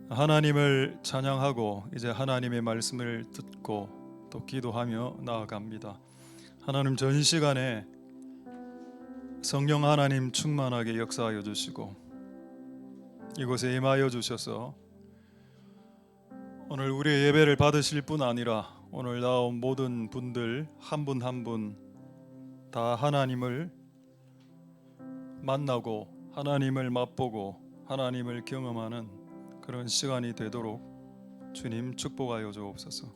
하나님을 찬양하고 이제 하나님의 말씀을 듣고 또 기도하며 나아갑니다. 하나님, 전 시간에 성령 하나님 충만하게 역사하여 주시고 이곳에 임하여 주셔서 오늘 우리의 예배를 받으실 뿐 아니라 오늘 나온 모든 분들 한 분 한 분 다 하나님을 만나고 하나님을 맛보고 하나님을 경험하는 그런 시간이 되도록 주님 축복하여 주옵소서.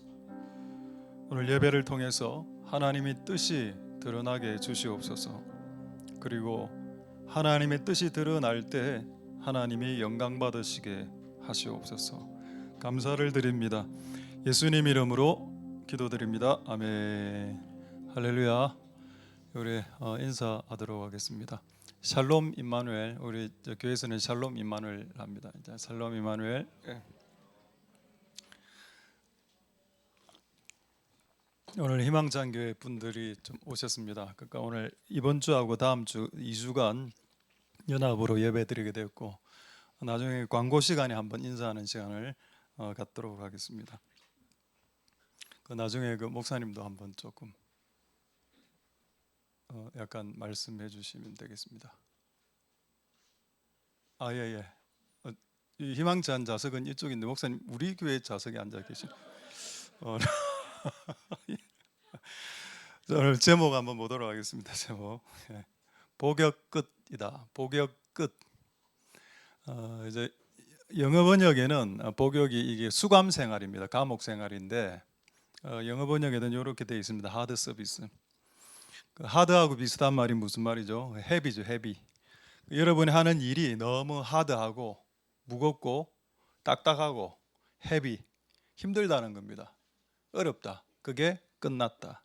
오늘 예배를 통해서 하나님의 뜻이 드러나게 해주시옵소서. 그리고 하나님의 뜻이 드러날 때 하나님이 영광 받으시게 하시옵소서. 감사를 드립니다. 예수님 이름으로 기도드립니다. 아멘. 할렐루야. 우리 인사하도록 하겠습니다. 샬롬 임마누엘. 우리 교회에서는 샬롬 임마누엘 합니다. 샬롬 임마누엘. 오늘 희망찬교회 분들이 좀 오셨습니다. 그러니까 오늘 이번 주하고 다음 주 2주간 연합으로 예배드리게 되었고, 나중에 광고 시간에 한번 인사하는 시간을 갖도록 하겠습니다. 나중에 그 목사님도 한번 조금 약간 말씀해 주시면 되겠습니다. 예. 이 희망찬 자석은 이쪽인데 목사님 우리 교회 자석에 앉아 계시죠? 오늘 제목 한번 보도록 하겠습니다. 제목 복역 끝이다. 복역 끝. 이제 영어 번역에는 복역이 이게 수감 생활입니다. 감옥 생활인데 영어 번역에는 이렇게 되어 있습니다. 하드 서비스. 하드하고 비슷한 말이 무슨 말이죠? 헤비죠, 헤비. 여러분이 하는 일이 너무 하드하고 무겁고 딱딱하고 헤비, 힘들다는 겁니다. 어렵다. 그게 끝났다.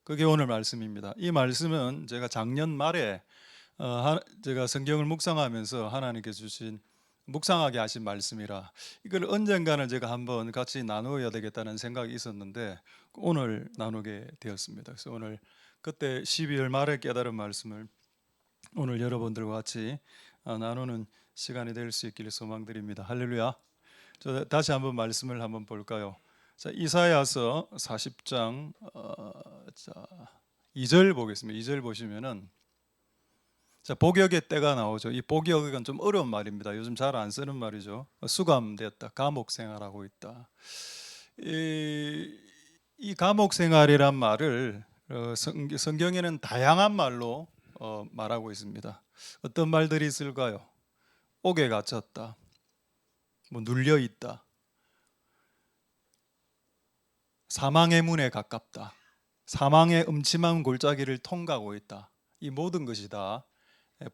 그게 오늘 말씀입니다. 이 말씀은 제가 작년 말에 제가 성경을 묵상하면서 하나님께 주신 묵상하게 하신 말씀이라 이걸 언젠가는 제가 한번 같이 나누어야 되겠다는 생각이 있었는데 오늘 나누게 되었습니다. 그래서 오늘 그때 12월 말에 깨달은 말씀을 오늘 여러분들과 같이 나누는 시간이 될 수 있기를 소망드립니다. 할렐루야. 다시 한번 말씀을 한번 볼까요? 자, 이사야서 40장 2절 보겠습니다. 2절 보시면은 자, 복역의 때가 나오죠. 이 복역은 좀 어려운 말입니다. 요즘 잘 안 쓰는 말이죠. 수감되었다, 감옥 생활하고 있다. 이 감옥 생활이란 말을 성경에는 다양한 말로 말하고 있습니다. 어떤 말들이 있을까요? 옥에 갇혔다, 뭐 눌려 있다, 사망의 문에 가깝다, 사망의 음침한 골짜기를 통과하고 있다. 이 모든 것이 다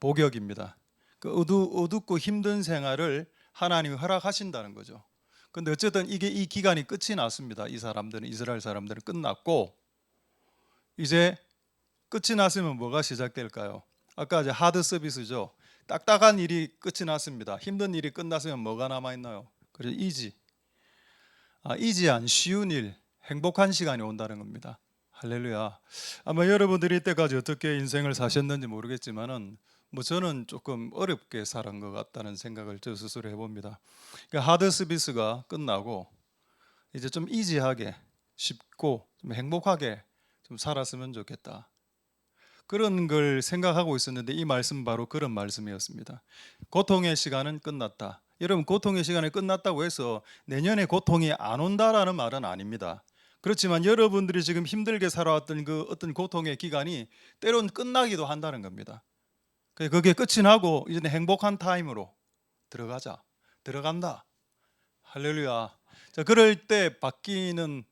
복역입니다. 그 어둡고 힘든 생활을 하나님이 허락하신다는 거죠. 근데 어쨌든 이게 이 기간이 끝이 났습니다. 이 사람들은, 이스라엘 사람들은 끝났고 이제 끝이 났으면 뭐가 시작될까요? 아까 이제 하드 서비스죠. 딱딱한 일이 끝이 났습니다. 힘든 일이 끝났으면 뭐가 남아 있나요? 그래서 이지한 쉬운 일, 행복한 시간이 온다는 겁니다. 할렐루야. 아마 여러분들이 이때까지 어떻게 인생을 사셨는지 모르겠지만은 뭐 저는 조금 어렵게 살은 것 같다는 생각을 저 스스로 해봅니다. 그러니까 하드 서비스가 끝나고 이제 좀 이지하게 쉽고 좀 행복하게 좀 살았으면 좋겠다. 그런 걸 생각하고 있었는데 이 말씀 바로 그런 말씀이었습니다. 고통의 시간은 끝났다. 여러분, 고통의 시간이 끝났다고 해서 내년에 고통이 안 온다라는 말은 아닙니다. 그렇지만 여러분들이 지금 힘들게 살아왔던 그 어떤 고통의 기간이 때론 끝나기도 한다는 겁니다. 그게 끝이 나고 이제 행복한 타임으로 들어간다. 할렐루야. 자, 그럴 때 바뀌는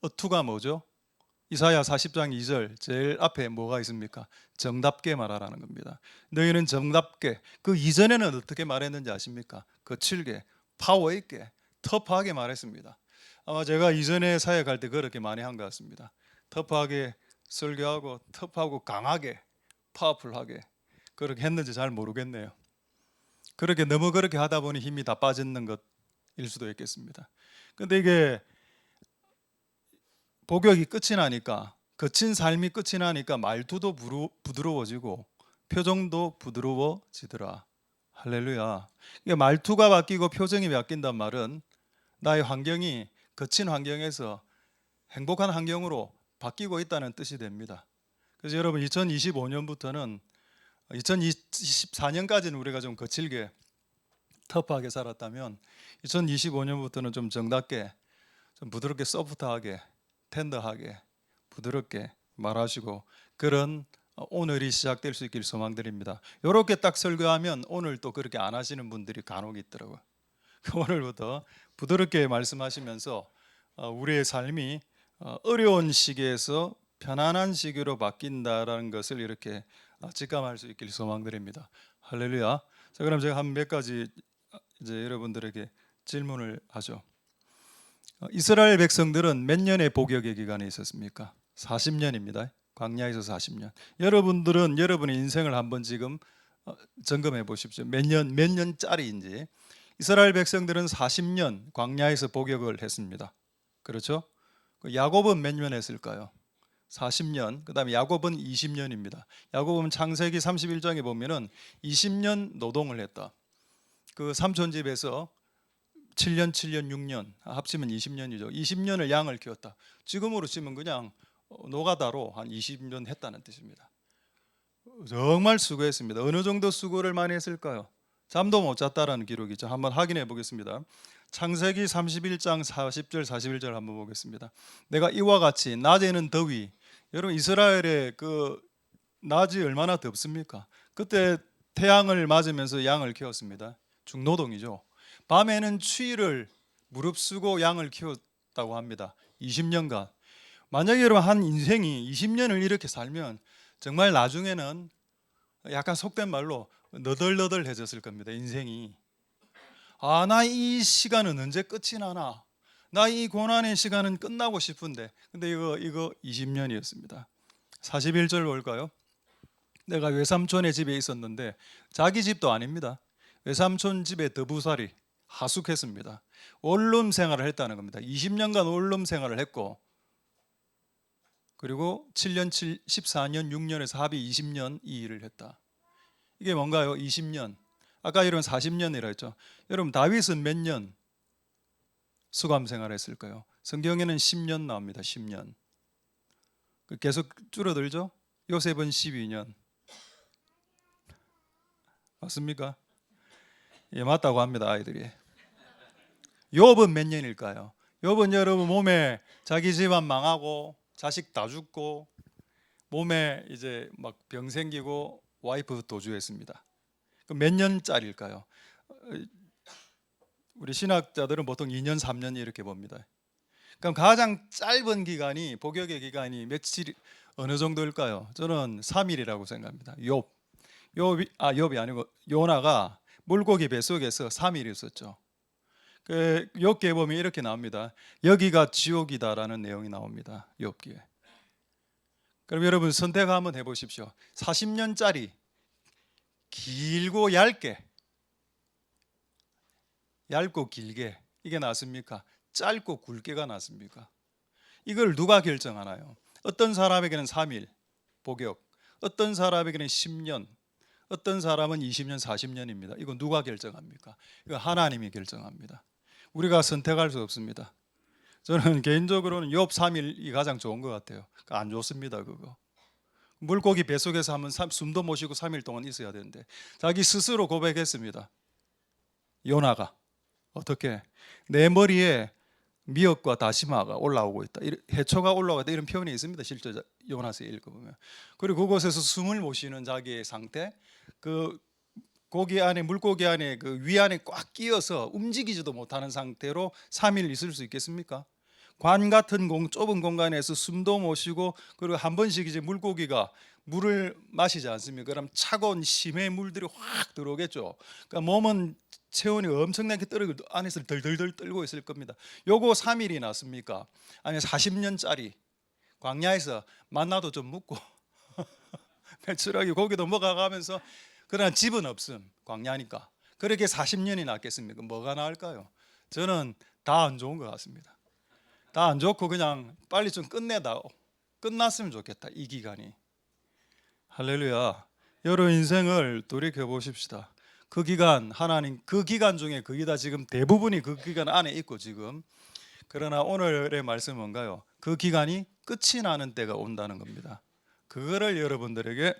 어투가 뭐죠? 이사야 40장 2절 제일 앞에 뭐가 있습니까? 정답게 말하라는 겁니다. 너희는 정답게. 그 이전에는 어떻게 말했는지 아십니까? 거칠게, 파워 있게, 터프하게 말했습니다. 아마 제가 이전에 사역할 때 그렇게 많이 한 것 같습니다. 터프하게 설교하고 터프하고 강하게, 파워풀하게 그렇게 했는지 잘 모르겠네요. 너무 그렇게 하다 보니 힘이 다 빠지는 것일 수도 있겠습니다. 근데 이게 복역이 끝이 나니까, 거친 삶이 끝이 나니까 말투도 부드러워지고 표정도 부드러워지더라. 할렐루야. 이게 말투가 바뀌고 표정이 바뀐단 말은 나의 환경이 거친 환경에서 행복한 환경으로 바뀌고 있다는 뜻이 됩니다. 그래서 여러분 2025년부터는 2024년까지는 우리가 좀 거칠게 터프하게 살았다면 2025년부터는 좀 정답게, 좀 부드럽게, 소프트하게, 텐더하게, 부드럽게 말하시고 그런 오늘이 시작될 수 있길 소망드립니다. 이렇게 딱 설교하면 오늘 또 그렇게 안 하시는 분들이 간혹 있더라고요. 오늘부터 부드럽게 말씀하시면서 우리의 삶이 어려운 시기에서 편안한 시기로 바뀐다라는 것을 이렇게 직감할 수 있길 소망드립니다. 할렐루야. 자, 그럼 제가 한 몇 가지 이제 여러분들에게 질문을 하죠. 이스라엘 백성들은 몇 년의 복역의 기간이 있었습니까? 40년입니다. 광야에서 40년. 여러분들은 여러분의 인생을 한번 지금 점검해 보십시오. 몇 년짜리인지. 이스라엘 백성들은 40년 광야에서 복역을 했습니다. 그렇죠? 야곱은 몇 년 했을까요? 40년. 그다음에 야곱은 20년입니다. 야곱은 창세기 31장에 보면은 20년 노동을 했다. 그 삼촌 집에서 7년, 7년, 6년 합치면 20년이죠. 20년을 양을 키웠다. 지금으로 치면 그냥 노가다로 한 20년 했다는 뜻입니다. 정말 수고했습니다. 어느 정도 수고를 많이 했을까요? 잠도 못 잤다라는 기록이죠. 한번 확인해 보겠습니다. 창세기 31장 40절 41절 한번 보겠습니다. 내가 이와 같이 낮에는 더위. 여러분 이스라엘의 그 낮이 얼마나 덥습니까? 그때 태양을 맞으면서 양을 키웠습니다. 중노동이죠. 밤에는 추위를 무릅쓰고 양을 키웠다고 합니다. 20년간. 만약에 여러분 한 인생이 20년을 이렇게 살면 정말 나중에는 약간 속된 말로 너덜너덜해졌을 겁니다. 인생이. 나 이 시간은 언제 끝이 나나? 나 이 고난의 시간은 끝나고 싶은데. 근데 이거 20년이었습니다. 41절 볼까요? 내가 외삼촌의 집에 있었는데 자기 집도 아닙니다. 외삼촌 집에 더부살이 하숙했습니다. 원룸 생활을 했다는 겁니다. 20년간 원룸 생활을 했고 그리고 7년, 14년, 6년에서 합의 20년 이 일을 했다. 이게 뭔가요? 20년. 아까 여러분 40년이라 했죠. 여러분 다윗은 몇 년 수감 생활했을까요? 성경에는 10년 나옵니다. 10년. 계속 줄어들죠? 요셉은 12년. 맞습니까? 예, 맞다고 합니다. 아이들이. 욥은 몇 년일까요? 욥은 여러분 몸에 자기 집안 망하고 자식 다 죽고 몸에 이제 막 병 생기고 와이프 도주했습니다. 몇 년짜리일까요? 우리 신학자들은 보통 2년, 3년 이렇게 봅니다. 그럼 가장 짧은 기간이 복역의 기간이 며칠 어느 정도일까요? 저는 3일이라고 생각합니다. 욥이 아니고 요나가 물고기 뱃속에서 3일 있었죠. 그 욥기에 보면 이렇게 나옵니다. 여기가 지옥이다라는 내용이 나옵니다. 욥기에. 그럼 여러분 선택 한번 해보십시오. 40년짜리 길고 얇고 길게 이게 낫습니까? 짧고 굵게가 낫습니까? 이걸 누가 결정하나요? 어떤 사람에게는 3일 복역, 어떤 사람에게는 10년, 어떤 사람은 20년, 40년입니다. 이거 누가 결정합니까? 이거 하나님이 결정합니다. 우리가 선택할 수 없습니다. 저는 개인적으로는 욥 3일이 가장 좋은 것 같아요. 안 좋습니다, 그거. 물고기 뱃속에서 하면 숨도 못 쉬고 3일 동안 있어야 되는데 자기 스스로 고백했습니다. 요나가 어떻게 내 머리에 미역과 다시마가 올라오고 있다. 해초가 올라오고 있다. 이런 표현이 있습니다. 실제 요나서에 읽어보면. 그리고 그곳에서 숨을 못 쉬는 자기의 상태, 그 고기 안에 물고기 안에 그 위 안에 꽉 끼어서 움직이지도 못하는 상태로 3일 있을 수 있겠습니까? 관 같은 좁은 공간에서 숨도 못 쉬고 그리고 한 번씩 이제 물고기가 물을 마시지 않습니까? 그럼 차가운 심해 물들이 확 들어오겠죠. 그러니까 몸은 체온이 엄청나게 떨고 안에서 덜덜덜 떨고 있을 겁니다. 요거 3일이 낫습니까? 아니면 40년짜리 광야에서 만나도 좀 묵고 배추라기 고기도 먹어가면서 그러나 집은 없음 광야니까 그렇게 40년이 낫겠습니까? 뭐가 나을까요? 저는 다 안 좋은 것 같습니다. 다 안 좋고 그냥 빨리 좀 끝났으면 좋겠다 이 기간이. 할렐루야. 여러분 인생을 돌이켜 보십시다. 그 기간 하나님 그 기간 중에 거의 다 지금 대부분이 그 기간 안에 있고 지금 그러나 오늘의 말씀은 뭔가요? 그 기간이 끝이 나는 때가 온다는 겁니다. 그거를 여러분들에게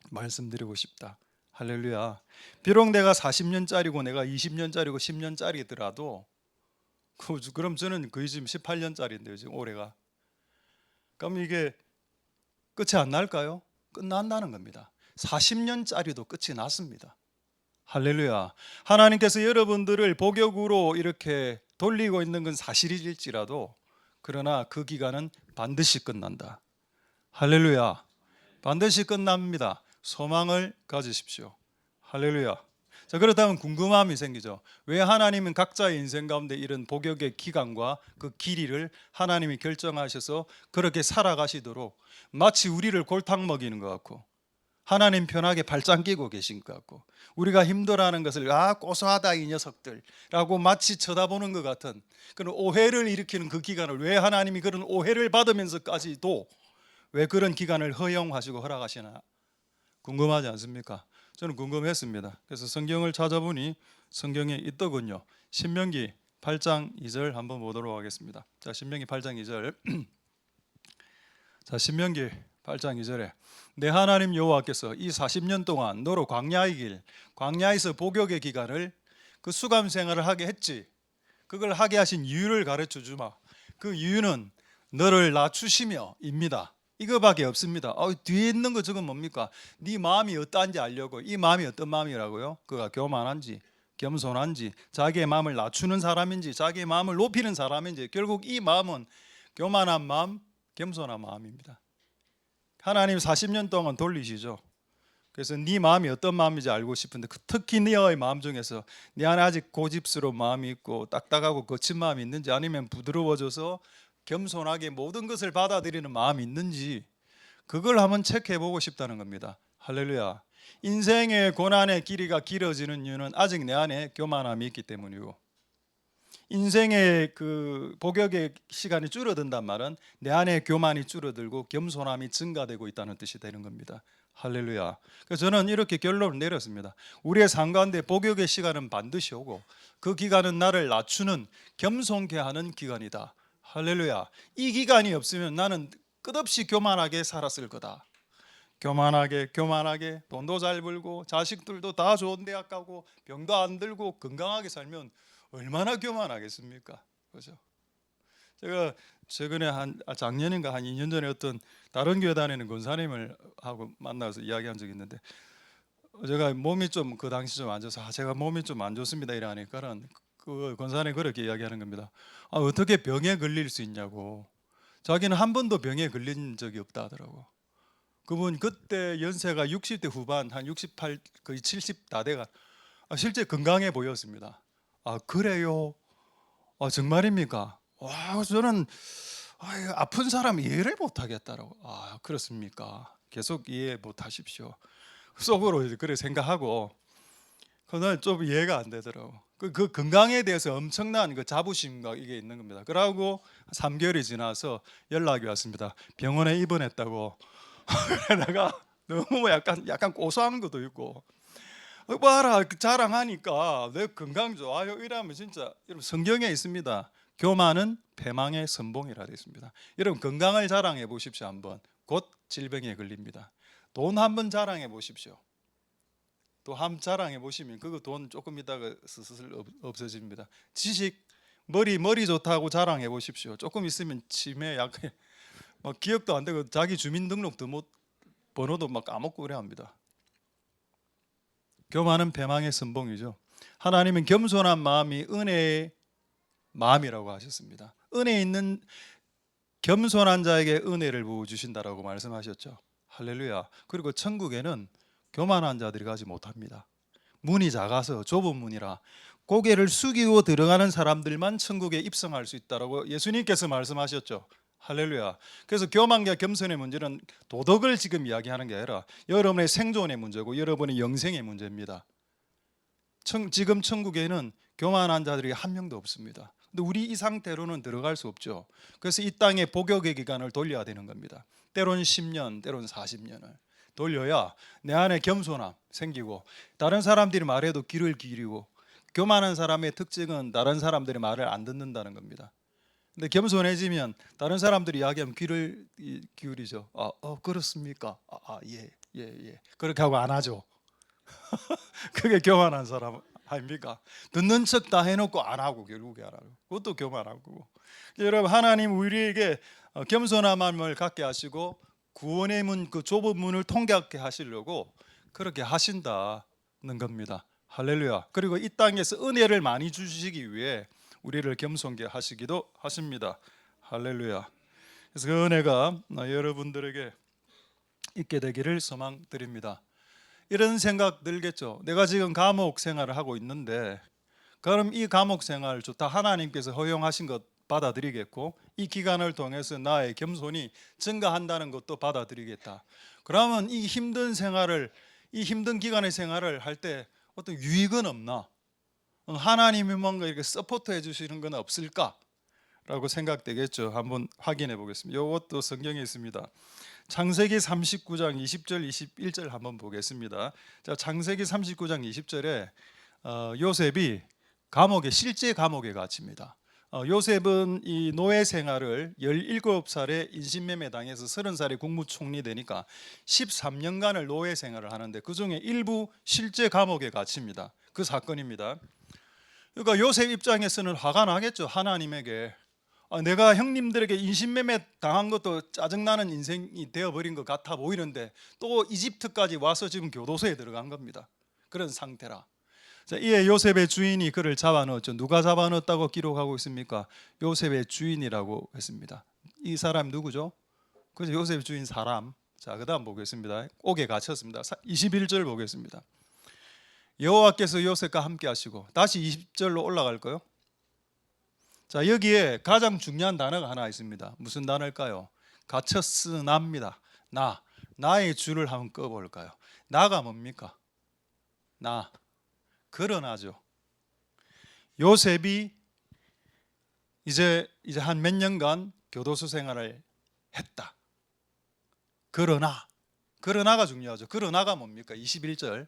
말씀드리고 싶다. 할렐루야. 비록 내가 40년짜리고 내가 20년짜리고 10년짜리더라도 그럼 저는 거의 지금 18년짜리인데요. 지금 올해가. 그럼 이게 끝이 안 날까요? 끝난다는 겁니다. 40년짜리도 끝이 났습니다. 할렐루야. 하나님께서 여러분들을 복역으로 이렇게 돌리고 있는 건 사실일지라도 그러나 그 기간은 반드시 끝난다. 할렐루야. 반드시 끝납니다. 소망을 가지십시오. 할렐루야. 자, 그렇다면 궁금함이 생기죠. 왜 하나님은 각자의 인생 가운데 이런 복역의 기간과 그 길이를 하나님이 결정하셔서 그렇게 살아가시도록 마치 우리를 골탕 먹이는 것 같고 하나님 편하게 발짱 끼고 계신 것 같고 우리가 힘들어하는 것을 고소하다 이 녀석들라고 마치 쳐다보는 것 같은 그런 오해를 일으키는 그 기간을 왜 하나님이 그런 오해를 받으면서까지도 왜 그런 기간을 허용하시고 허락하시나 궁금하지 않습니까? 저는 궁금했습니다. 그래서 성경을 찾아보니 성경에 있더군요. 신명기 8장 2절 한번 보도록 하겠습니다. 자, 신명기 8장 2절. 자, 신명기 8장 2절에 내 하나님 여호와께서 이 40년 동안 너로 광야의 길, 광야에서 복역의 기간을 그 수감 생활을 하게 했지. 그걸 하게 하신 이유를 가르쳐 주마. 그 이유는 너를 낮추시며입니다. 이거밖에 없습니다. 뒤에 있는 거 저건 뭡니까? 네 마음이 어떠한지 알려고. 이 마음이 어떤 마음이라고요? 그가 교만한지 겸손한지 자기의 마음을 낮추는 사람인지 자기의 마음을 높이는 사람인지 결국 이 마음은 교만한 마음, 겸손한 마음입니다. 하나님 40년 동안 돌리시죠. 그래서 네 마음이 어떤 마음인지 알고 싶은데 특히 너의 마음 중에서 네 안에 아직 고집스러운 마음이 있고 딱딱하고 거친 마음이 있는지 아니면 부드러워져서 겸손하게 모든 것을 받아들이는 마음이 있는지 그걸 한번 체크해 보고 싶다는 겁니다. 할렐루야. 인생의 고난의 길이가 길어지는 이유는 아직 내 안에 교만함이 있기 때문이고 인생의 그 복역의 시간이 줄어든단 말은 내 안에 교만이 줄어들고 겸손함이 증가되고 있다는 뜻이 되는 겁니다. 할렐루야. 그래서 저는 이렇게 결론을 내렸습니다. 우리의 삶 가운데 복역의 시간은 반드시 오고 그 기간은 나를 낮추는 겸손케 하는 기간이다. 할렐루야. 이 기간이 없으면 나는 끝없이 교만하게 살았을 거다. 교만하게 돈도 잘 벌고 자식들도 다 좋은 대학 가고 병도 안 들고 건강하게 살면 얼마나 교만하겠습니까? 그렇죠? 제가 최근에 작년인가 한 2년 전에 어떤 다른 교회 다니는 권사님을 하고 만나서 이야기한 적이 있는데 제가 몸이 좀 그 당시 좀 안 좋아서 제가 몸이 좀 안 좋습니다 이러니까는 그 권사님 그렇게 이야기하는 겁니다. 어떻게 병에 걸릴 수 있냐고. 자기는 한 번도 병에 걸린 적이 없다 하더라고. 그분 그때 연세가 60대 후반 한 68 거의 70 다 돼가 실제 건강해 보였습니다. 그래요? 정말입니까? 저는 아픈 사람 이해를 못 하겠다라고. 그렇습니까? 계속 이해 못 하십시오. 속으로 그래 생각하고 그날 좀 이해가 안 되더라고. 그 건강에 대해서 엄청난 그 자부심과 이게 있는 겁니다. 그러고 3개월이 지나서 연락이 왔습니다. 병원에 입원했다고. 내가 너무 약간 고소한 것도 있고. 봐라 자랑하니까 내 건강 좋아요 이러면 진짜 여러분 성경에 있습니다. 교만은 패망의 선봉이라 되어 있습니다. 여러분 건강을 자랑해 보십시오. 한번 곧 질병에 걸립니다. 돈 한번 자랑해 보십시오. 또 한 자랑해 보시면 그거 돈 조금 있다가 슬슬 없어집니다. 지식 머리 좋다고 자랑해 보십시오. 조금 있으면 치매 약해 막 기억도 안 되고 자기 주민등록도 번호도 막 까먹고 그래 합니다. 교만은 패망의 선봉이죠. 하나님은 겸손한 마음이 은혜의 마음이라고 하셨습니다. 은혜 있는 겸손한 자에게 은혜를 부어 주신다라고 말씀하셨죠. 할렐루야. 그리고 천국에는 교만한 자들이 가지 못합니다. 문이 작아서 좁은 문이라 고개를 숙이고 들어가는 사람들만 천국에 입성할 수 있다라고 예수님께서 말씀하셨죠. 할렐루야. 그래서 교만과 겸손의 문제는 도덕을 지금 이야기하는 게 아니라 여러분의 생존의 문제고 여러분의 영생의 문제입니다. 지금 천국에는 교만한 자들이 한 명도 없습니다. 근데 우리 이 상태로는 들어갈 수 없죠. 그래서 이 땅에 복역의 기간을 돌려야 되는 겁니다. 때로는 10년, 때로는 40년을. 돌려야 내 안에 겸손함 생기고 다른 사람들이 말해도 귀를 기울이고 교만한 사람의 특징은 다른 사람들의 말을 안 듣는다는 겁니다. 근데 겸손해지면 다른 사람들이 이야기하면 귀를 기울이죠. 그렇습니까? 예, 예, 예. 그렇게 하고 안 하죠. 그게 교만한 사람 아닙니까? 듣는 척 다 해놓고 안 하고 결국에 안 하고 그것도 교만하고. 여러분 하나님 우리에게 겸손함을 갖게 하시고 구원의 문, 그 좁은 문을 통과하게 하시려고 그렇게 하신다는 겁니다. 할렐루야. 그리고 이 땅에서 은혜를 많이 주시기 위해 우리를 겸손케 하시기도 하십니다. 할렐루야. 그래서 그 은혜가 여러분들에게 있게 되기를 소망드립니다. 이런 생각 들겠죠. 내가 지금 감옥 생활을 하고 있는데 그럼 이 감옥 생활 다 하나님께서 허용하신 것 받아들이겠고 이 기간을 통해서 나의 겸손이 증가한다는 것도 받아들이겠다. 그러면 이 힘든 생활을, 이 힘든 기간의 생활을 할 때 어떤 유익은 없나? 하나님이 뭔가 이렇게 서포트해 주시는 건 없을까? 라고 생각되겠죠. 한번 확인해 보겠습니다. 이것도 성경에 있습니다. 창세기 39장 20절 21절 한번 보겠습니다. 자, 창세기 39장 20절에 요셉이 감옥에, 실제 감옥에 갇힙니다. 요셉은 이 노예 생활을 17살에 인신매매 당해서 30살에 국무총리 되니까 13년간을 노예 생활을 하는데 그중에 일부 실제 감옥에 갇힙니다. 그 사건입니다. 그러니까 요셉 입장에서는 화가 나겠죠. 하나님에게 내가 형님들에게 인신매매 당한 것도 짜증나는 인생이 되어버린 것 같아 보이는데 또 이집트까지 와서 지금 교도소에 들어간 겁니다. 그런 상태라. 자, 이에 요셉의 주인이 그를 잡아넣었죠. 누가 잡아넣었다고 기록하고 있습니까? 요셉의 주인이라고 했습니다. 이 사람 누구죠? 그죠? 요셉의 주인 사람. 자, 그 다음 보겠습니다. 옥에 갇혔습니다. 21절 보겠습니다. 여호와께서 요셉과 함께 하시고, 다시 20절로 올라갈까요? 자, 여기에 가장 중요한 단어가 하나 있습니다. 무슨 단어일까요? 갇혔으나입니다. 나의 줄을 한번 꺼볼까요? 나가 뭡니까? 그러나죠. 요셉이 이제 한 몇 년간 교도소 생활을 했다. 그러나가 중요하죠. 그러나가 뭡니까? 21절.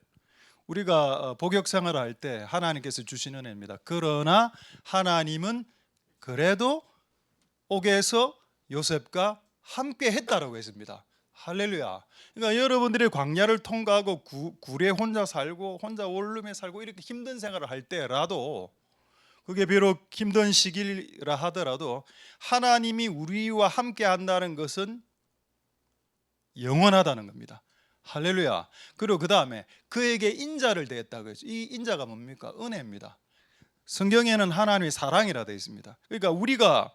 우리가 복역 생활을 할 때 하나님께서 주시는 은혜입니다. 그러나 하나님은 그래도 옥에서 요셉과 함께 했다라고 했습니다. 할렐루야. 그러니까 여러분들이 광야를 통과하고 굴에 혼자 살고 혼자 원룸에 살고 이렇게 힘든 생활을 할 때라도, 그게 비록 힘든 시기라 하더라도 하나님이 우리와 함께 한다는 것은 영원하다는 겁니다. 할렐루야. 그리고 그 다음에 그에게 인자를 대했다고 했죠. 이 인자가 뭡니까? 은혜입니다. 성경에는 하나님의 사랑이라 되어 있습니다. 그러니까 우리가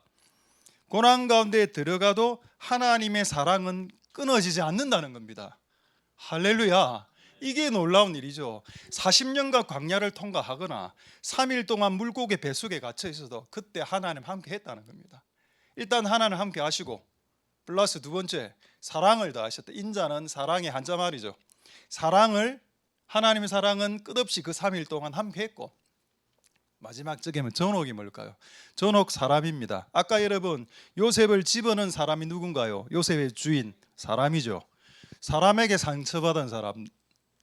고난 가운데 들어가도 하나님의 사랑은 끊어지지 않는다는 겁니다. 할렐루야. 이게 놀라운 일이죠. 40년간 광야를 통과하거나 3일 동안 물고기 뱃속에 갇혀 있어도 그때 하나님 함께 했다는 겁니다. 일단 하나님 함께 하시고 플러스 두 번째 사랑을 더하셨다. 인자는 사랑의 한자 말이죠. 하나님의 사랑은 끝없이 그 3일 동안 함께 했고, 마지막 적에는 전옥이 뭘까요? 전옥 사람입니다. 아까 여러분 요셉을 집어넣은 사람이 누군가요? 요셉의 주인 사람이죠. 사람에게 상처받은 사람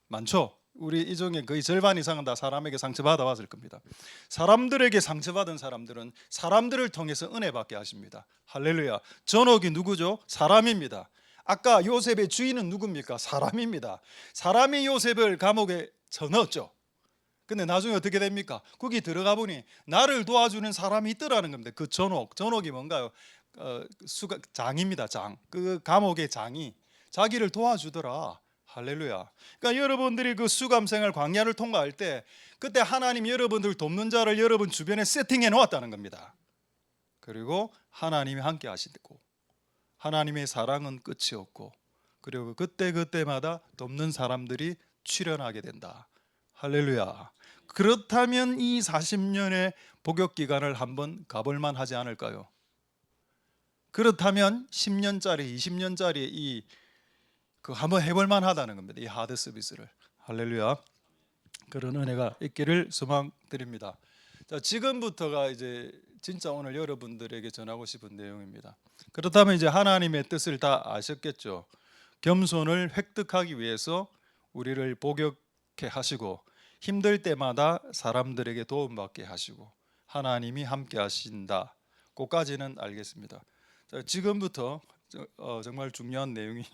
많죠? 우리 이 중에 거의 절반 이상은 다 사람에게 상처받아 왔을 겁니다. 사람들에게 상처받은 사람들은 사람들을 통해서 은혜 받게 하십니다. 할렐루야. 전옥이 누구죠? 사람입니다. 아까 요셉의 주인은 누굽니까? 사람입니다. 사람이 요셉을 감옥에 쳐넣었죠. 근데 나중에 어떻게 됩니까? 거기 들어가 보니 나를 도와주는 사람이 있더라는 겁니다. 그 전옥이 뭔가요? 장입니다. 장. 그 감옥의 장이 자기를 도와주더라. 할렐루야. 그러니까 여러분들이 그 수감생활 광야를 통과할 때 그때 하나님 여러분들 돕는 자를 여러분 주변에 세팅해 놓았다는 겁니다. 그리고 하나님이 함께 하시고 하나님의 사랑은 끝이 없고, 그리고 그때마다 돕는 사람들이 출현하게 된다. 할렐루야. 그렇다면 이 40년의 복역 기간을 한번 가볼만 하지 않을까요? 그렇다면 10년짜리 20년짜리 한번 해볼만 하다는 겁니다. 이 하드 서비스를. 할렐루야. 그런 은혜가 있기를 소망드립니다. 자, 지금부터가 이제 진짜 오늘 여러분들에게 전하고 싶은 내용입니다. 그렇다면 이제 하나님의 뜻을 다 아셨겠죠. 겸손을 획득하기 위해서 우리를 복역해 하시고 힘들 때마다 사람들에게 도움받게 하시고 하나님이 함께 하신다. 그까지는 알겠습니다. 자, 지금부터 정말 중요한 내용이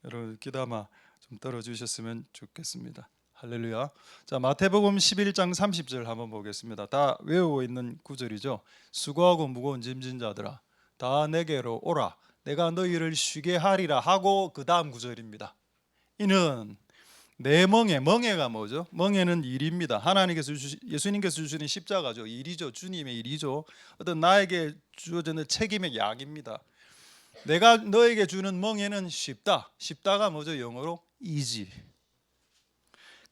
여러분 귀담아 좀 들어주셨으면 좋겠습니다. 할렐루야. 자, 마태복음 11장 30절 한번 보겠습니다. 다 외우고 있는 구절이죠. 수고하고 무거운 짐진 자들아 다 내게로 오라 내가 너희를 쉬게 하리라 하고 그 다음 구절입니다. 이는 내 멍에가 뭐죠? 멍에는 일입니다. 예수님께서 주시는 십자가죠. 일이죠. 주님의 일이죠. 어떤 나에게 주어지는 책임의 약입니다. 내가 너에게 주는 멍에는 쉽다가 뭐죠? 영어로 easy.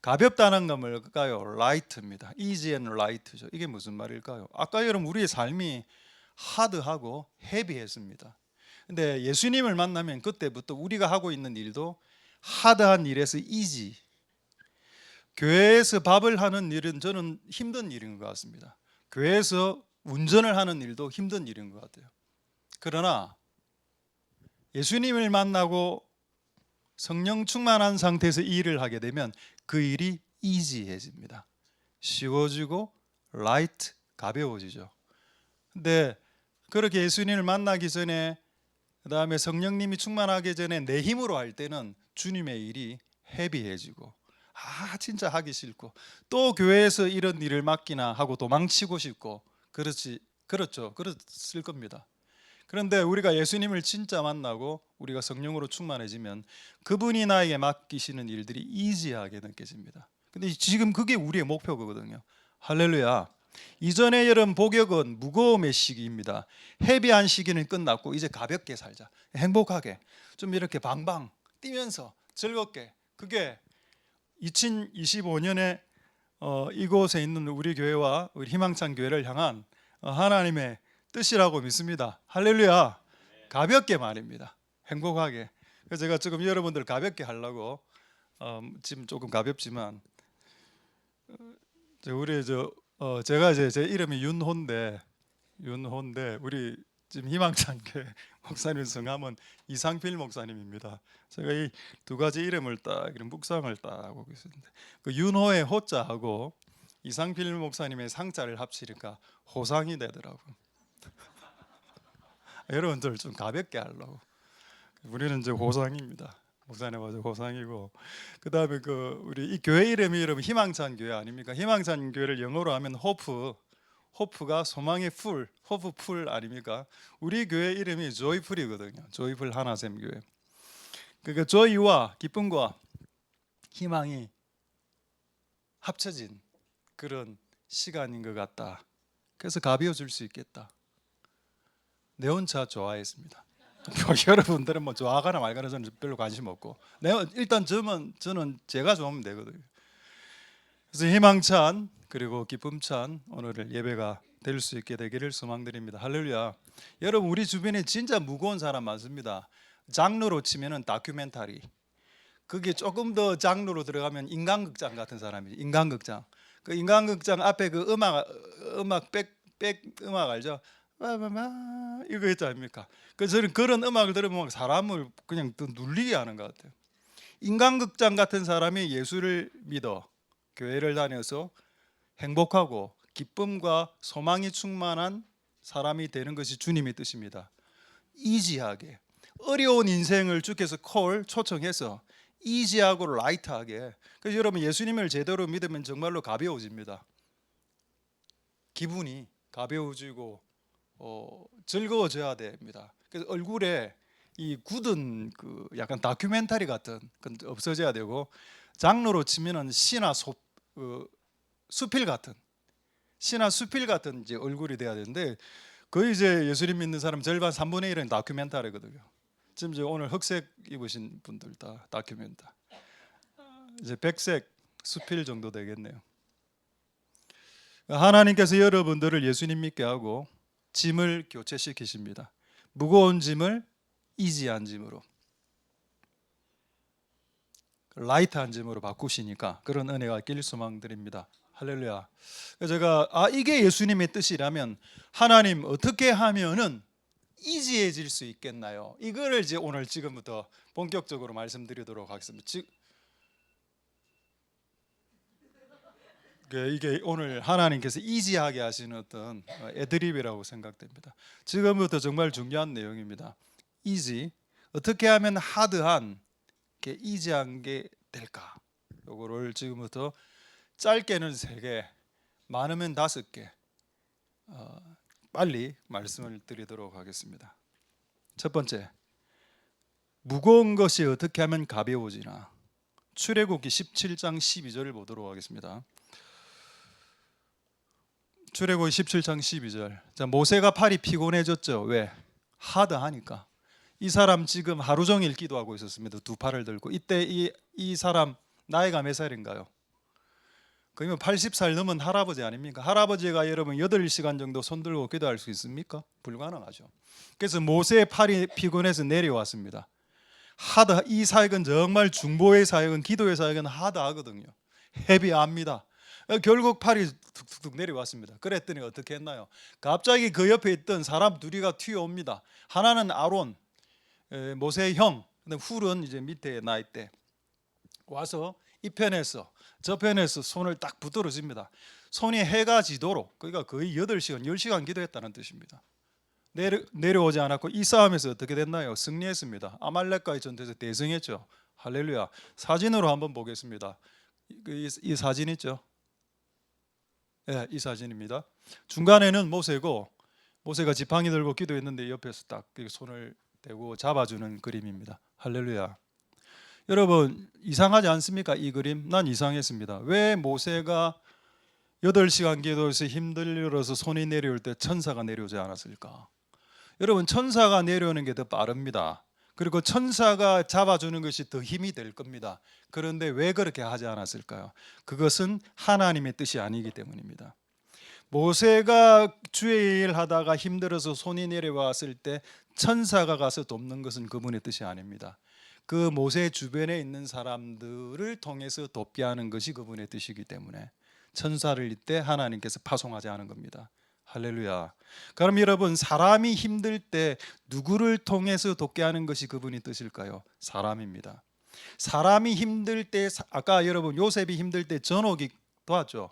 가볍다는 건 뭘까요? light입니다. easy and light죠. 이게 무슨 말일까요? 아까 여러분 우리의 삶이 하드하고 헤비했습니다. 근데 예수님을 만나면 그때부터 우리가 하고 있는 일도 하드한 일에서 easy. 교회에서 밥을 하는 일은 저는 힘든 일인 것 같습니다. 교회에서 운전을 하는 일도 힘든 일인 것 같아요. 그러나 예수님을 만나고 성령 충만한 상태에서 이 일을 하게 되면 그 일이 easy해집니다. 쉬워지고 light, 가벼워지죠. 근데 그렇게 예수님을 만나기 전에 그 다음에 성령님이 충만하기 전에 내 힘으로 할 때는 주님의 일이 헤비해지고 진짜 하기 싫고 또 교회에서 이런 일을 맡기나 하고 도망치고 싶고 그렇죠. 그랬을 겁니다. 그런데 우리가 예수님을 진짜 만나고 우리가 성령으로 충만해지면 그분이 나에게 맡기시는 일들이 이지하게 느껴집니다. 근데 지금 그게 우리의 목표거든요. 할렐루야. 이전에 여러분 복역은 무거움의 시기입니다. 헤비한 시기는 끝났고 이제 가볍게 살자. 행복하게 좀 이렇게 방방 뛰면서 즐겁게. 그게 2025년에 이곳에 있는 우리 교회와 우리 희망찬 교회를 향한 하나님의 뜻이라고 믿습니다. 할렐루야. 가볍게 말입니다. 행복하게. 그래서 제가 지금 여러분들 가볍게 하려고 지금 조금 가볍지만 제가 이제 제 이름이 윤호인데 우리 지금 희망찬 교회 목사님 성함은 이상필 목사님입니다. 제가 이 두 가지 이름을 딱 이런 묵상을 딱 하고 있었는데 그 윤호의 호자하고 이상필 목사님의 상자를 합치니까 호상이 되더라고요. 여러분들 좀 가볍게 하려고. 우리는 이제 호상입니다. 목사님 아주 호상이고 그다음에 우리 이 교회 이름이 여러분 희망찬 교회 아닙니까? 희망찬 교회를 영어로 하면 호프가 소망의 풀, 호프 풀 아닙니까? 우리 교회 이름이 조이풀이거든요. 조이풀 하나샘 교회. 그러니까 조이와 기쁨과 희망이 합쳐진 그런 시간인 것 같다. 그래서 가벼워질 수 있겠다. 내 혼자 좋아했습니다. 여러분들은 뭐 좋아하거나 말거나 저는 별로 관심 없고 일단 저는 제가 좋으면 되거든요. 그래서 희망찬 그리고 기쁨찬 오늘 예배가 될 수 있게 되기를 소망드립니다. 할렐루야. 여러분 우리 주변에 진짜 무거운 사람 많습니다. 장르로 치면은 다큐멘터리. 그게 조금 더 장르로 들어가면 인간극장 같은 사람이죠. 인간극장. 그 인간극장 앞에 그 음악 백 음악 알죠? 이거 있지 않습니까? 그래서 저는 그런 음악을 들으면 사람을 그냥 더 눌리게 하는 것 같아요. 인간극장 같은 사람이 예수를 믿어 교회를 다녀서 행복하고 기쁨과 소망이 충만한 사람이 되는 것이 주님의 뜻입니다. 이지하게 어려운 인생을 주께서 초청해서 이지하고 라이트하게. 그래서 여러분 예수님을 제대로 믿으면 정말로 가벼워집니다. 기분이 가벼워지고 즐거워져야 됩니다. 그래서 얼굴에 이 굳은 그 약간 다큐멘터리 같은 건 없어져야 되고 장르로 치면은 수필 같은 이제 얼굴이 돼야 되는데 거의 이제 예수님 믿는 사람 절반 3분의 1은 다큐멘터리거든요. 지금 이제 오늘 흑색 입으신 분들 다 다큐멘터. 이제 백색 수필 정도 되겠네요. 하나님께서 여러분들을 예수님 믿게 하고 짐을 교체시키십니다. 무거운 짐을 이지한 짐으로, 라이트한 짐으로 바꾸시니까 그런 은혜가 있길 소망드립니다. 할렐루야. 제가 이게 예수님의 뜻이라면 하나님 어떻게 하면은 이지해질 수 있겠나요? 이거를 이제 오늘 지금부터 본격적으로 말씀드리도록 하겠습니다. 이게 오늘 하나님께서 이지하게 하시는 어떤 애드립이라고 생각됩니다. 지금부터 정말 중요한 내용입니다. 이지, 어떻게 하면 하드한 게 이지한 게 될까? 요거를 지금부터 짧게는 3개, 많으면 5개 빨리 말씀을 드리도록 하겠습니다. 첫 번째, 무거운 것이 어떻게 하면 가벼워지나. 출애굽기 17장 12절을 보도록 하겠습니다. 출애굽기 17장 12절. 자, 모세가 팔이 피곤해졌죠. 왜? 하드하니까. 이 사람 지금 하루 종일 기도하고 있었습니다. 2팔을 들고. 이때 이 사람 나이가 몇 살인가요? 그러면 80살 넘은 할아버지 아닙니까? 할아버지가 여러분 8시간 정도 손 들고 기도할 수 있습니까? 불가능하죠. 그래서 모세의 팔이 피곤해서 내려왔습니다. 이 사역은 정말 중보의 사역은, 기도의 사역은 하드하거든요. 헤비합니다. 결국 팔이 툭툭툭 내려왔습니다. 그랬더니 어떻게 했나요? 갑자기 그 옆에 있던 사람 둘이가 튀어옵니다. 하나는 아론, 모세의 형, 훌은 이제 밑에 나 있대. 와서 이 편에서 저 편에서 손을 딱 붙들어줍니다. 손이 해가 지도록, 그러니까 거의 8시간, 10시간 기도했다는 뜻입니다. 내려오지 않았고 이 싸움에서 어떻게 됐나요? 승리했습니다. 아말렉과의 전투에서 대승했죠. 할렐루야. 사진으로 한번 보겠습니다. 이 사진 있죠? 네, 이 사진입니다. 중간에는 모세고, 모세가 지팡이 들고 기도했는데 옆에서 딱 손을 대고 잡아주는 그림입니다. 할렐루야. 여러분 이상하지 않습니까? 이 그림 난 이상했습니다. 왜 모세가 8시간 기도해서 힘들어서 손이 내려올 때 천사가 내려오지 않았을까? 여러분 천사가 내려오는 게 더 빠릅니다. 그리고 천사가 잡아주는 것이 더 힘이 될 겁니다. 그런데 왜 그렇게 하지 않았을까요? 그것은 하나님의 뜻이 아니기 때문입니다. 모세가 주의 일 하다가 힘들어서 손이 내려왔을 때 천사가 가서 돕는 것은 그분의 뜻이 아닙니다. 그 모세 주변에 있는 사람들을 통해서 돕게 하는 것이 그분의 뜻이기 때문에 천사를 이때 하나님께서 파송하지 않은 겁니다. 할렐루야. 그럼 여러분 사람이 힘들 때 누구를 통해서 돕게 하는 것이 그분의 뜻일까요? 사람입니다. 사람이 힘들 때, 아까 여러분 요셉이 힘들 때 전옥이 도왔죠.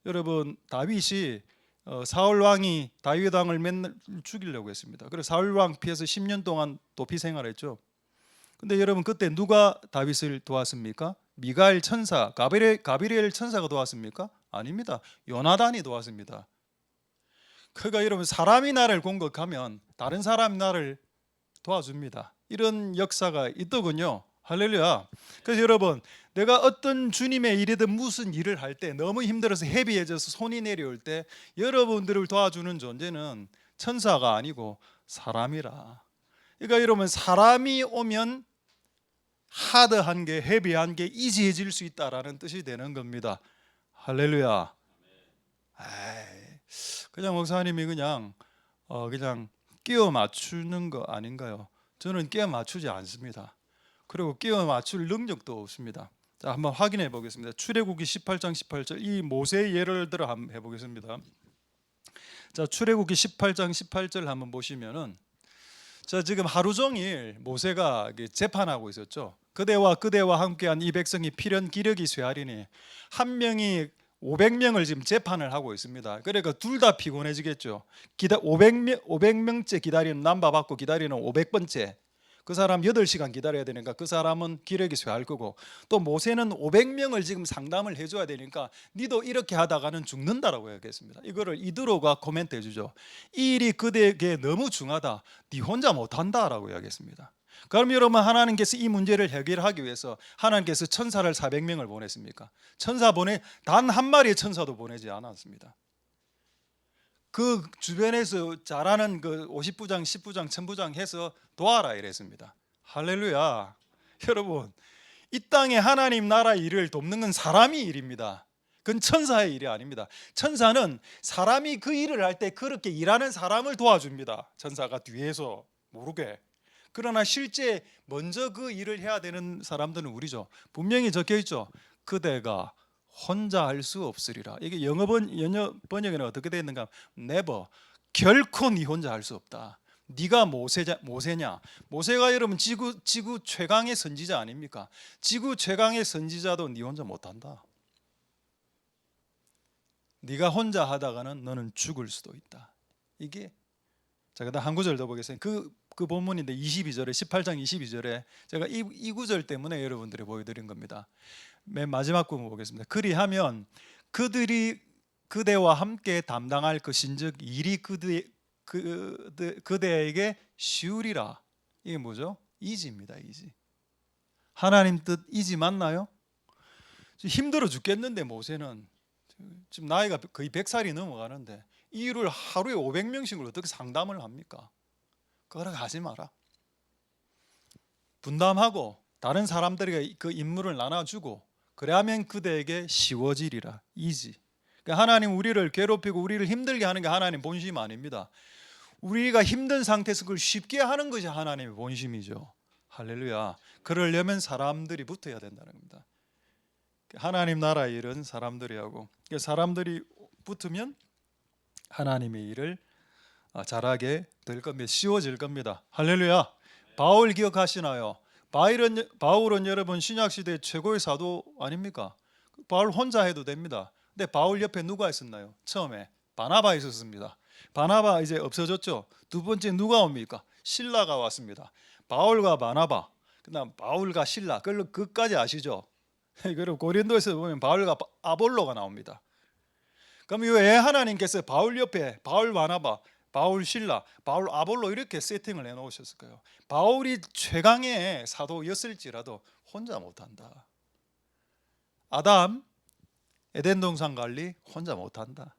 여러분 다윗이 사울 왕이 다윗 왕을 맨날 죽이려고 했습니다. 그래서 사울 왕 피해서 10년 동안 도피 생활했죠. 근데 여러분 그때 누가 다윗을 도왔습니까? 미가엘 천사, 가브리엘 천사가 도왔습니까? 아닙니다. 요나단이 도왔습니다. 그러니까 여러분 사람이 나를 공격하면 다른 사람이 나를 도와줍니다. 이런 역사가 있더군요. 할렐루야. 그래서 여러분 내가 어떤 주님의 일이든 무슨 일을 할 때 너무 힘들어서 헤비해져서 손이 내려올 때 여러분들을 도와주는 존재는 천사가 아니고 사람이라. 그러니까 여러분 사람이 오면 하드한 게, 헤비한 게 이지해질 수 있다라는 뜻이 되는 겁니다. 할렐루야. 그냥 목사님이 그냥 끼워 맞추는 거 아닌가요? 저는 끼워 맞추지 않습니다. 그리고 끼워 맞출 능력도 없습니다. 자, 한번 확인해 보겠습니다. 출애굽기 18장 18절 이 모세의 예를 들어 한번 해보겠습니다. 자, 출애굽기 18장 18절 한번 보시면은, 자 지금 하루 종일 모세가 재판하고 있었죠. 그대와 함께한 이 백성이 필연 기력이 쇠하리니 한 명이 500명을 지금 재판을 하고 있습니다. 그러니까 둘 다 피곤해지겠죠. 500명째 기다리는, 남바받고 기다리는 500번째 그 사람 8시간 기다려야 되니까 그 사람은 기력이 쇠할 거고, 또 모세는 500명을 지금 상담을 해줘야 되니까 니도 이렇게 하다가는 죽는다라고 얘기했습니다. 이거를 이드로가 코멘트 해주죠. 이 일이 그대에게 너무 중하다, 니 혼자 못한다라고 이야기했습니다. 그럼 여러분 하나님께서 이 문제를 해결하기 위해서 하나님께서 천사를 400명을 보냈습니까? 단 한 마리의 천사도 보내지 않았습니다. 그 주변에서 잘하는 그 50부장, 10부장, 1000부장 해서 도와라 이랬습니다. 할렐루야. 여러분 이 땅에 하나님 나라 일을 돕는 건 사람이 일입니다. 그건 천사의 일이 아닙니다. 천사는 사람이 그 일을 할 때 그렇게 일하는 사람을 도와줍니다. 천사가 뒤에서 모르게. 그러나 실제 먼저 그 일을 해야 되는 사람들은 우리죠. 분명히 적혀 있죠. 그대가 혼자 할 수 없으리라. 이게 영어 번역에는 어떻게 되어 있는가? Never. 결코 네 혼자 할 수 없다. 네가 모세냐? 모세가 여러분 지구 최강의 선지자 아닙니까? 지구 최강의 선지자도 네 혼자 못한다. 네가 혼자 하다가는 너는 죽을 수도 있다. 이게 자, 그다음 한 구절 더 보겠습니다. 그 본문인데 22절에 18장 22절에 제가 이 구절 때문에 여러분들이 보여드린 겁니다. 맨 마지막 부분 보겠습니다. 그리하면 그들이 그대와 함께 담당할 것인즉 일이 그대에게 쉬우리라. 이게 뭐죠? 이지입니다. 이지. 하나님 뜻 이지 맞나요? 힘들어 죽겠는데 모세는 지금 나이가 거의 100살이 넘어가는데 이 일을 하루에 500명씩을 어떻게 상담을 합니까? 그거라 하지 마라. 분담하고 다른 사람들에게 그 임무를 나눠주고 그래야면 그대에게 쉬워지리라. 이지. 그러니까 하나님 우리를 괴롭히고 우리를 힘들게 하는 게 하나님 본심 아닙니다. 우리가 힘든 상태에서 그걸 쉽게 하는 것이 하나님의 본심이죠. 할렐루야. 그러려면 사람들이 붙어야 된다는 겁니다. 하나님 나라 일은 사람들이 하고 사람들이 붙으면 하나님의 일을 잘하게 될 겁니다. 쉬워질 겁니다. 할렐루야. 바울 기억하시나요? 바울은 여러분 신약시대 최고의 사도 아닙니까? 바울 혼자 해도 됩니다. 근데 바울 옆에 누가 있었나요? 처음에 바나바 있었습니다. 바나바 이제 없어졌죠. 두 번째 누가 옵니까? 실라가 왔습니다. 바울과 바나바, 그다음 바울과 실라, 그까지 아시죠? 그리고 고린도에서 보면 바울과 아볼로가 나옵니다. 그럼 왜 하나님께서 바울 옆에 바울 바나바, 바울 실라, 바울 아볼로 이렇게 세팅을 해놓으셨을까요? 바울이 최강의 사도였을지라도 혼자 못한다. 아담 에덴 동산 관리 혼자 못한다.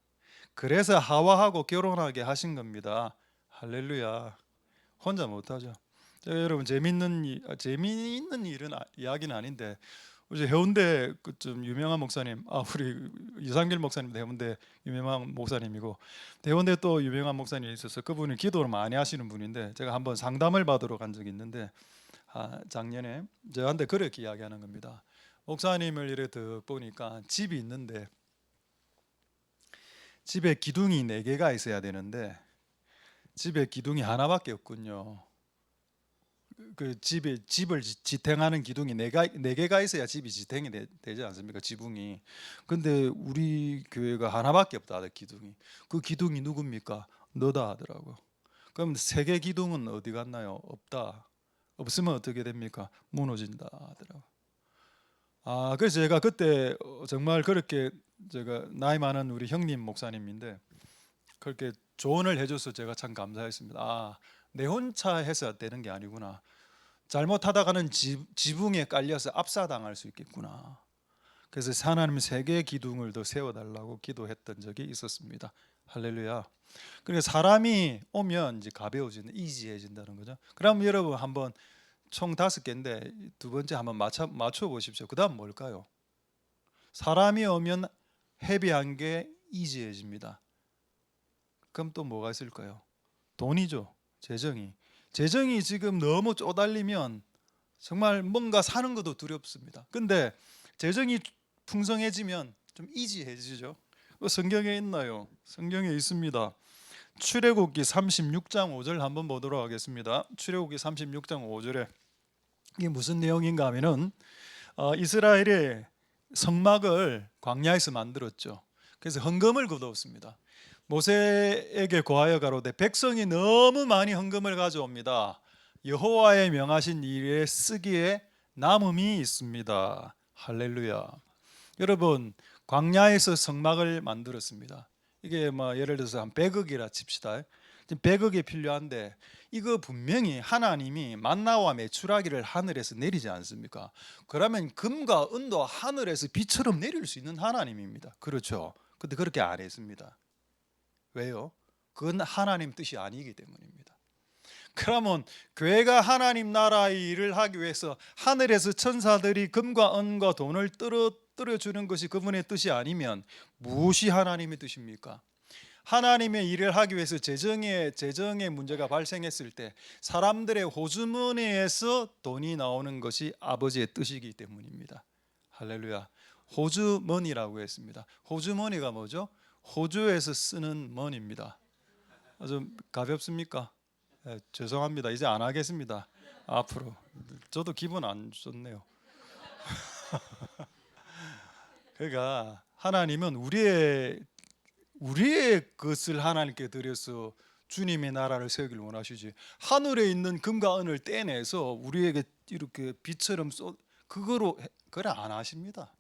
그래서 하와하고 결혼하게 하신 겁니다. 할렐루야. 혼자 못하죠. 제가 여러분 재미있는 일은 이야기는 아닌데 어제 해운대 좀 유명한 목사님, 우리 이상길 목사님도 해운대 유명한 목사님이고 해운대 또 유명한 목사님이 있어서 그분이 기도를 많이 하시는 분인데 제가 한번 상담을 받으러 간 적이 있는데 작년에 저한테 그렇게 이야기하는 겁니다. 목사님을 이렇게 보니까 집이 있는데 집에 기둥이 4개가 있어야 되는데 집에 기둥이 하나밖에 없군요. 그 집을 지탱하는 기둥이 네 개가 있어야 집이 지탱이 되지 않습니까? 지붕이. 근데 우리 교회가 하나밖에 없다 기둥이. 그 기둥이 누굽니까? 너다 하더라고. 그럼 3개 기둥은 어디 갔나요? 없다. 없으면 어떻게 됩니까? 무너진다 하더라고. 그래서 제가 그때 정말 그렇게 제가 나이 많은 우리 형님 목사님인데 그렇게 조언을 해줘서 제가 참 감사했습니다. 내 혼자 해서 되는 게 아니구나. 잘못하다가는 지붕에 깔려서 압사당할 수 있겠구나. 그래서 하나님 3개의 기둥을 더 세워달라고 기도했던 적이 있었습니다. 할렐루야. 그러니까 사람이 오면 이제 가벼워지는, 이지해진다는 거죠. 그럼 여러분 한번 총 5개인데 두 번째 한번 맞춰 보십시오. 그 다음 뭘까요? 사람이 오면 헤비한 게 이지해집니다. 그럼 또 뭐가 있을까요? 돈이죠. 재정이 지금 너무 쪼달리면 정말 뭔가 사는 것도 두렵습니다. 근데 재정이 풍성해지면 좀 이지해지죠. 성경에 있나요? 성경에 있습니다. 출애굽기 36장 5절 한번 보도록 하겠습니다. 출애굽기 36장 5절에 이게 무슨 내용인가 하면은 이스라엘의 성막을 광야에서 만들었죠. 그래서 헌금을 거두었습니다. 모세에게 고하여 가로되 백성이 너무 많이 헌금을 가져옵니다. 여호와의 명하신 일에 쓰기에 남음이 있습니다. 할렐루야. 여러분 광야에서 성막을 만들었습니다. 이게 예를 들어서 한 100억이라 칩시다. 100억이 필요한데 이거 분명히 하나님이 만나와 메추라기를 하늘에서 내리지 않습니까? 그러면 금과 은도 하늘에서 비처럼 내릴 수 있는 하나님입니다. 그렇죠? 근데 그렇게 안 했습니다. 왜요? 그건 하나님 뜻이 아니기 때문입니다. 그러면 교회가 하나님 나라의 일을 하기 위해서 하늘에서 천사들이 금과 은과 돈을 떨어주는 것이 그분의 뜻이 아니면 무엇이 하나님의 뜻입니까? 하나님의 일을 하기 위해서 재정의 문제가 발생했을 때 사람들의 호주머니에서 돈이 나오는 것이 아버지의 뜻이기 때문입니다. 할렐루야. 호주머니라고 했습니다. 호주머니가 뭐죠? 호주에서 쓰는 머니입니다. 아주 가볍습니까? 죄송합니다. 이제 안 하겠습니다. 앞으로 저도 기분 안 좋네요. 그러니까 하나님은 우리의 것을 하나님께 드려서 주님의 나라를 세우기를 원하시지, 하늘에 있는 금과 은을 떼내서 우리에게 이렇게 빛처럼 그걸 안 하십니다.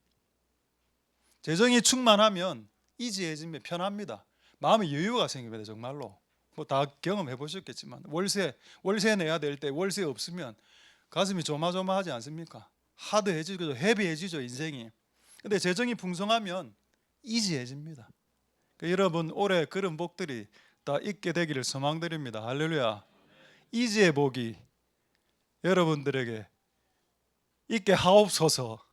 재정이 충만하면 이지해지면 편합니다. 마음의 여유가 생깁니다. 정말로 뭐 다 경험해 보셨겠지만 월세 내야 될 때 월세 없으면 가슴이 조마조마하지 않습니까? 하드해지죠, 헤비해지죠 인생이. 근데 재정이 풍성하면 이지해집니다. 그러니까 여러분 올해 그런 복들이 다 있게 되기를 소망드립니다. 할렐루야. 이지의 복이 여러분들에게 있게 하옵소서.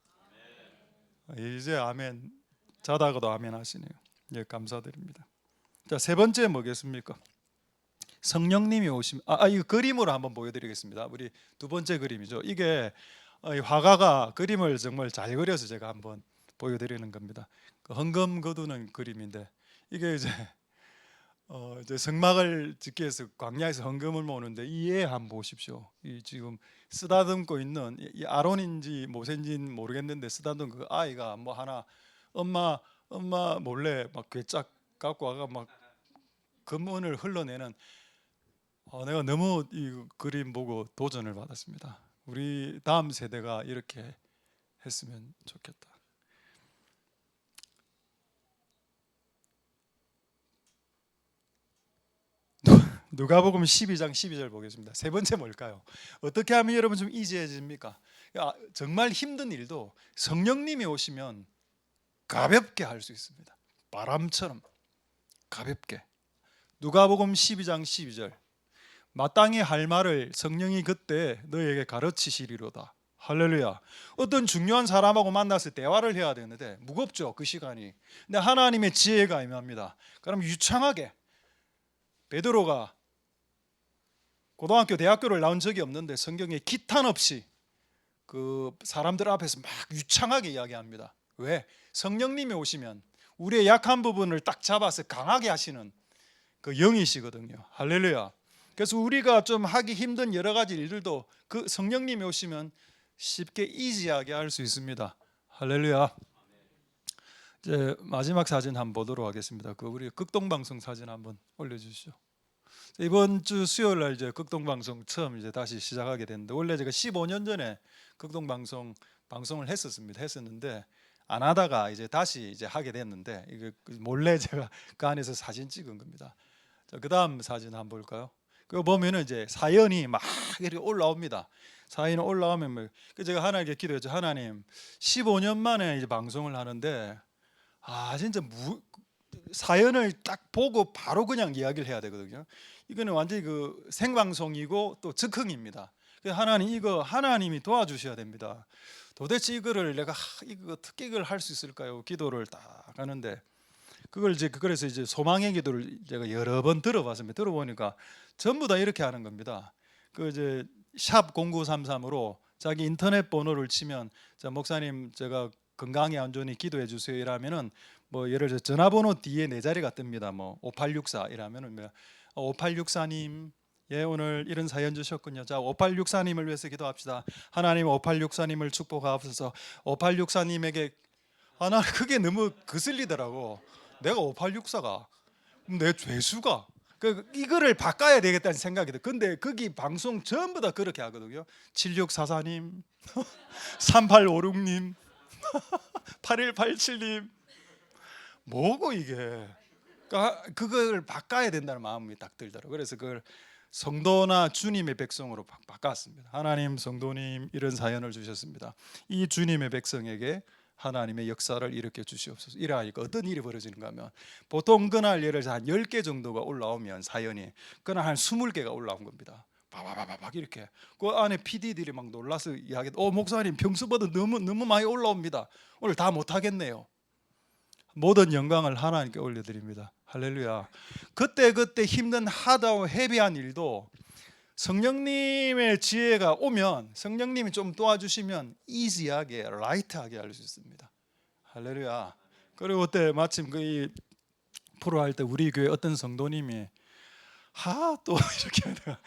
이제 아멘. 자다가도 아멘 하시네요. 예, 감사드립니다. 자, 세 번째 뭐겠습니까? 성령님이 오시면 이거 그림으로 한번 보여드리겠습니다. 우리 두 번째 그림이죠. 이게 화가가 그림을 정말 잘 그려서 제가 한번 보여드리는 겁니다. 헌금 거두는 그림인데 이게 이제 성막을 짓기 위해서 광야에서 헌금을 모으는데 이에 한번 보십시오. 이 지금 쓰다듬고 있는 이 아론인지 모세인지는 모르겠는데 쓰다듬은 그 아이가 뭐 하나 엄마 몰래 막 괴짝 갖고 와가 막 금은을 흘러내는, 내가 너무 이 그림 보고 도전을 받았습니다. 우리 다음 세대가 이렇게 했으면 좋겠다. 누가복음 12장 12절 보겠습니다. 세 번째 뭘까요? 어떻게 하면 여러분 좀 이지해집니까? 정말 힘든 일도 성령님이 오시면 가볍게 할 수 있습니다. 바람처럼 가볍게. 누가복음 12장 12절. 마땅히 할 말을 성령이 그때 너에게 가르치시리로다. 할렐루야. 어떤 중요한 사람하고 만나서 대화를 해야 되는데 무겁죠, 그 시간이. 근데 하나님의 지혜가 임합니다. 그럼 유창하게, 베드로가 고등학교 대학교를 나온 적이 없는데 성경에 기탄 없이 그 사람들 앞에서 막 유창하게 이야기합니다. 왜? 성령님이 오시면 우리의 약한 부분을 딱 잡아서 강하게 하시는 그 영이시거든요. 할렐루야. 그래서 우리가 좀 하기 힘든 여러 가지 일들도 그 성령님이 오시면 쉽게 이지하게 할 수 있습니다. 할렐루야. 이제 마지막 사진 한번 보도록 하겠습니다. 그 우리 극동방송 사진 한번 올려주시죠. 이번 주 수요일 날 이제 극동방송 처음 이제 다시 시작하게 됐는데, 원래 제가 15년 전에 방송을 했었는데 안 하다가 이제 다시 이제 하게 됐는데, 이거 몰래 제가 그 안에서 사진 찍은 겁니다. 자, 그다음 사진 한번 볼까요? 그거 보면은 이제 사연이 막 이렇게 올라옵니다. 사연이 올라오면 제가 하나님께 기도했죠. 하나님, 15년 만에 이제 방송을 하는데 진짜 사연을 딱 보고 바로 그냥 이야기를 해야 되거든요. 이거는 완전히 그 생방송이고 또 즉흥입니다. 그래서 하나님, 이거 하나님이 도와주셔야 됩니다. 도대체 이거를 내가 이거 어떻게 이걸 할 수 있을까요? 기도를 딱 하는데 그래서 이제 소망의 기도를 제가 여러 번 들어봤습니다. 들어보니까 전부 다 이렇게 하는 겁니다. 그 이제 샵 0933으로 자기 인터넷 번호를 치면, 자 목사님 제가 건강에 안 좋으니 기도해 주세요 이라면은 뭐 예를 들어 전화번호 뒤에 네 자리가 뜹니다. 뭐 5864 이라면은 5864님, 예, 오늘 이런 사연 주셨군요. 자, 5864님을 위해서 기도합시다. 하나님 5864님을 축복하옵소서. 5864님에게 나 그게 너무 거슬리더라고. 내가 5864가 내 죄수가 이거를 바꿔야 되겠다는 생각이 들. 근데 거기 방송 전부 다 그렇게 하거든요. 7644님, 3856님, 8187님, 뭐고 이게? 그러니까 그걸 바꿔야 된다는 마음이 딱 들더라고요. 그래서 그걸 성도나 주님의 백성으로 바꿨습니다. 하나님, 성도님 이런 사연을 주셨습니다. 이 주님의 백성에게 하나님의 역사를 일으켜 주시옵소서. 이러하니까 어떤 일이 벌어지는가 하면, 보통 그날 예를 들어 한 10개 정도가 올라오면 사연이, 그날 한 20개가 올라온 겁니다. 바바바박 이렇게. 그 안에 PD들이 막 놀라서 이야기, 목사님 평소보다 너무 많이 올라옵니다. 오늘 다 못하겠네요. 모든 영광을 하나님께 올려드립니다. 할렐루야. 그때 힘든 하다고 헤비한 일도 성령님의 지혜가 오면, 성령님이 좀 도와주시면 이지하게, 라이트하게 할 수 있습니다. 할렐루야. 그리고 그때 마침 그 프로 할 때 우리 교회 어떤 성도님이 또 이렇게 하다가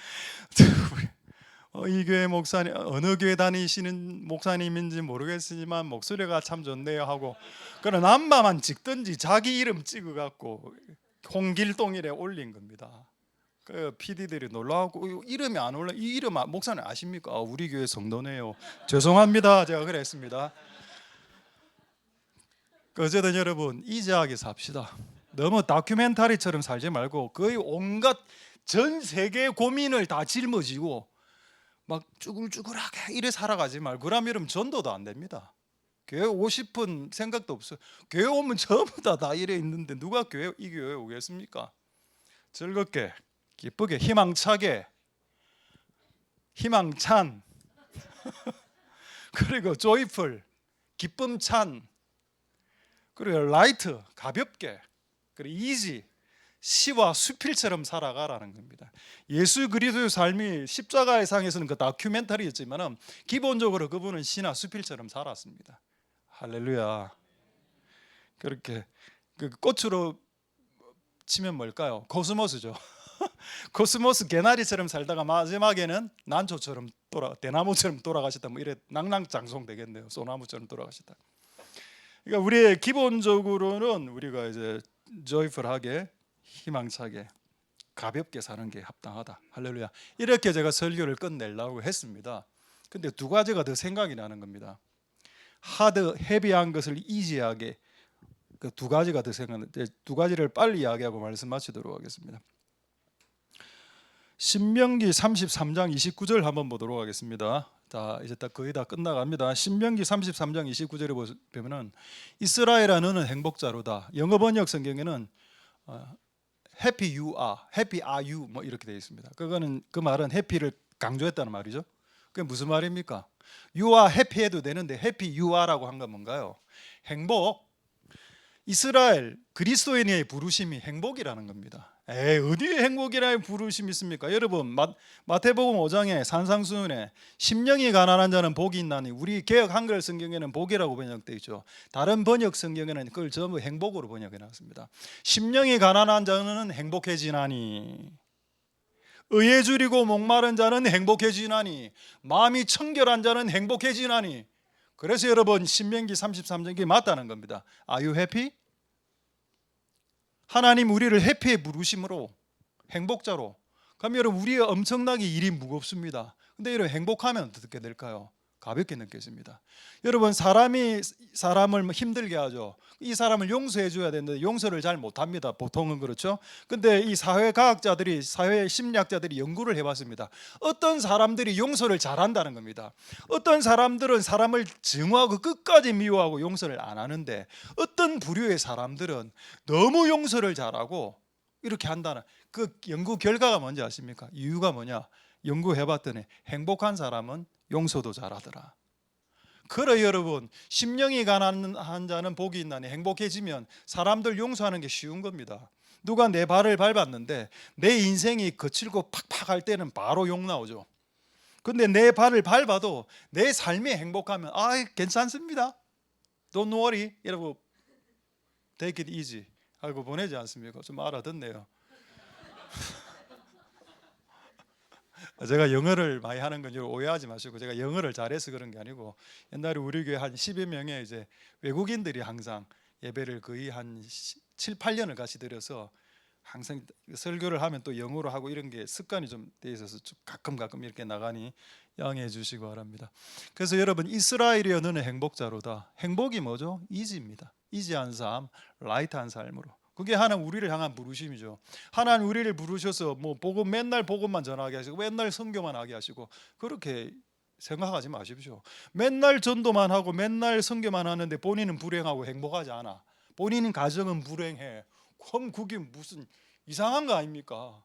이 교회 목사님 어느 교회 다니시는 목사님인지 모르겠지만 목소리가 참 좋네요 하고 그런 남바만 찍든지 자기 이름 찍어갖고 홍길동일에 올린 겁니다. 그 PD들이 놀라고 이름이 안 올라. 이 이름 목사님 아십니까? 우리 교회 성도네요. 죄송합니다. 제가 그랬습니다. 어쨌든 여러분 이지하게 삽시다. 너무 다큐멘터리처럼 살지 말고 거의 온갖 전 세계 고민을 다 짊어지고 막 쭈글쭈글하게 이래 살아가지 말고 그러면 여러분 전도도 안 됩니다. 교회 오고 싶은 생각도 없어요. 교회 오면 전부 다 이래 있는데 누가 이 교회에 오겠습니까? 즐겁게 기쁘게 희망차게 희망찬 그리고 조이풀 기쁨찬 그리고 라이트 가볍게 그리고 이지 시와 수필처럼 살아가라는 겁니다. 예수 그리스도의 삶이 십자가의 상에서는 그 다큐멘터리였지만 기본적으로 그분은 시나 수필처럼 살았습니다. 할렐루야. 그렇게 그 꽃으로 치면 뭘까요? 코스모스죠. 코스모스 개나리처럼 살다가 마지막에는 난초처럼 대나무처럼 돌아가셨다. 뭐 이래 낭낭장송 되겠네요. 소나무처럼 돌아가셨다. 그러니까 우리의 기본적으로는 우리가 이제 조이풀하게 희망차게 가볍게 사는 게 합당하다. 할렐루야. 이렇게 제가 설교를 끝내려고 했습니다. 근데 두 가지가 더 생각이 나는 겁니다. 하드 헤비한 것을 이지하게 그 두 가지가 더 생각나는데 두 가지를 빨리 이야기하고 말씀 마치도록 하겠습니다. 신명기 33장 29절 한번 보도록 하겠습니다. 자, 이제 딱 거의 다 끝나갑니다. 신명기 33장 29절에 보면은 이스라엘아 너는 행복자로다. 영어 번역 성경에는 happy you are, happy are you 뭐 이렇게 되어 있습니다. 그거는 그 말은 happy를 강조했다는 말이죠. 그게 무슨 말입니까? You are happy 해도 되는데 happy you are라고 한 건 뭔가요? 행복. 이스라엘 그리스도인의 부르심이 행복이라는 겁니다. 어디에 행복이라는 부르심이 있습니까? 여러분 마태복음 5장에 산상수훈에 심령이 가난한 자는 복이 있나니 우리 개역 한글 성경에는 복이라고 번역되어 있죠. 다른 번역 성경에는 그걸 전부 행복으로 번역해 놨습니다. 심령이 가난한 자는 행복해지나니 의에 줄이고 목마른 자는 행복해지나니 마음이 청결한 자는 행복해지나니. 그래서 여러분 신명기 33장이 맞다는 겁니다. Are you happy? 하나님 우리를 해피에 부르심으로 행복자로. 그럼 여러분 우리의 엄청나게 일이 무겁습니다. 근데 여러분 행복하면 어떻게 될까요? 가볍게 느껴집니다. 여러분 사람이 사람을 힘들게 하죠. 이 사람을 용서해 줘야 되는데 용서를 잘 못합니다. 보통은 그렇죠. 근데 이 사회과학자들이 사회 심리학자들이 연구를 해봤습니다. 어떤 사람들이 용서를 잘한다는 겁니다. 어떤 사람들은 사람을 증오하고 끝까지 미워하고 용서를 안 하는데 어떤 부류의 사람들은 너무 용서를 잘하고 이렇게 한다는 그 연구 결과가 뭔지 아십니까? 이유가 뭐냐? 연구해봤더니 행복한 사람은 용서도 잘하더라. 그래 여러분 심령이 가난한 자는 복이 있나니 행복해지면 사람들 용서하는 게 쉬운 겁니다. 누가 내 발을 밟았는데 내 인생이 거칠고 팍팍할 때는 바로 욕 나오죠. 근데 내 발을 밟아도 내 삶이 행복하면 괜찮습니다. Don't worry 이러고 take it easy 하고 보내지 않습니까? 좀 알아듣네요. 제가 영어를 많이 하는 건 오해하지 마시고 제가 영어를 잘해서 그런 게 아니고 옛날에 우리 교회 한 10여 명의 이제 외국인들이 항상 예배를 거의 한 7, 8년을 같이 드려서 항상 설교를 하면 또 영어로 하고 이런 게 습관이 좀 돼 있어서 가끔 이렇게 나가니 양해해 주시기 바랍니다. 그래서 여러분 이스라엘이여 너는 행복자로다. 행복이 뭐죠? 이지입니다. 이지한 삶, 라이트한 삶으로. 그게 하나님 우리를 향한 부르심이죠. 하나님 우리를 부르셔서 뭐 복음 맨날 복음만 전하게 하시고 맨날 선교만 하게 하시고 그렇게 생각하지 마십시오. 맨날 전도만 하고 맨날 선교만 하는데 본인은 불행하고 행복하지 않아. 본인 가정은 불행해. 그럼 그게 무슨 이상한 거 아닙니까?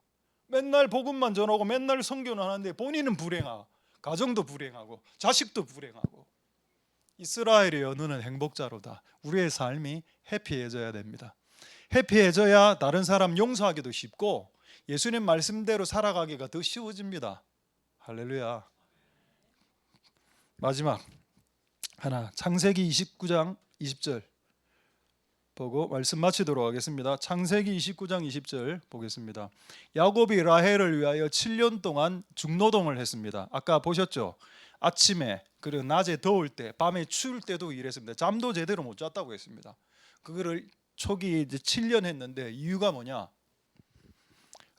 맨날 복음만 전하고 맨날 선교는 하는데 본인은 불행하고 가정도 불행하고 자식도 불행하고. 이스라엘이여 너는 행복자로다. 우리의 삶이 해피해져야 됩니다. 해피해져야 다른 사람 용서하기도 쉽고 예수님 말씀대로 살아가기가 더 쉬워집니다. 할렐루야. 마지막 하나 창세기 29장 20절 보고 말씀 마치도록 하겠습니다. 창세기 29장 20절 보겠습니다. 야곱이 라헬을 위하여 7년 동안 중노동을 했습니다. 아까 보셨죠? 아침에 그리고 낮에 더울 때, 밤에 추울 때도 일했습니다. 잠도 제대로 못 잤다고 했습니다. 그거를 초기 이제 7년 했는데 이유가 뭐냐?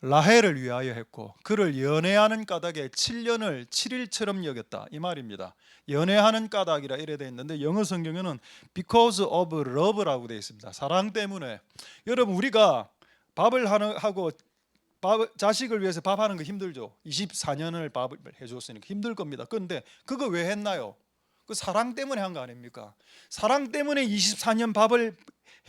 라헬을 위하여 했고 그를 연애하는 까닭에 7년을 7일처럼 여겼다 이 말입니다. 연애하는 까닭이라 이래 돼 있는데 영어 성경에는 because of love라고 되어 있습니다. 사랑 때문에. 여러분 우리가 밥을 하고 자식을 위해서 밥하는 거 힘들죠. 24년을 밥을 해줬으니까 힘들 겁니다. 그런데 그거 왜 했나요? 그 사랑 때문에 한 거 아닙니까? 사랑 때문에 24년 밥을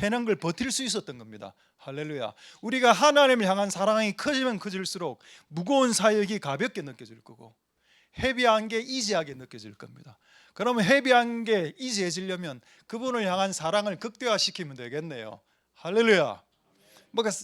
해낸 걸 버틸 수 있었던 겁니다. 할렐루야. 우리가 하나님을 향한 사랑이 커지면 커질수록 무거운 사역이 가볍게 느껴질 거고 헤비한 게 이지하게 느껴질 겁니다. 그러면 헤비한 게 이지해지려면 그분을 향한 사랑을 극대화시키면 되겠네요. 할렐루야.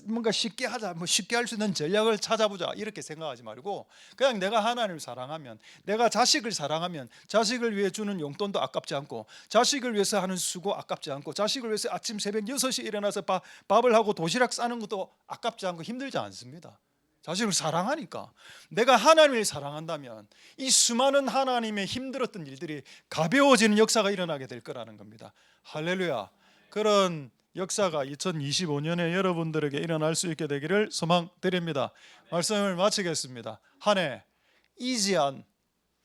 뭔가 쉽게 하자, 쉽게 할 수 있는 전략을 찾아보자 이렇게 생각하지 말고 그냥 내가 하나님을 사랑하면, 내가 자식을 사랑하면 자식을 위해 주는 용돈도 아깝지 않고, 자식을 위해서 하는 수고 아깝지 않고, 자식을 위해서 아침 새벽 6시에 일어나서 밥을 하고 도시락 싸는 것도 아깝지 않고 힘들지 않습니다. 자식을 사랑하니까. 내가 하나님을 사랑한다면 이 수많은 하나님의 힘들었던 일들이 가벼워지는 역사가 일어나게 될 거라는 겁니다. 할렐루야. 그런 역사가 2025년에 여러분들에게 일어날 수 있게 되기를 소망드립니다. 말씀을 마치겠습니다. 한 해 이지한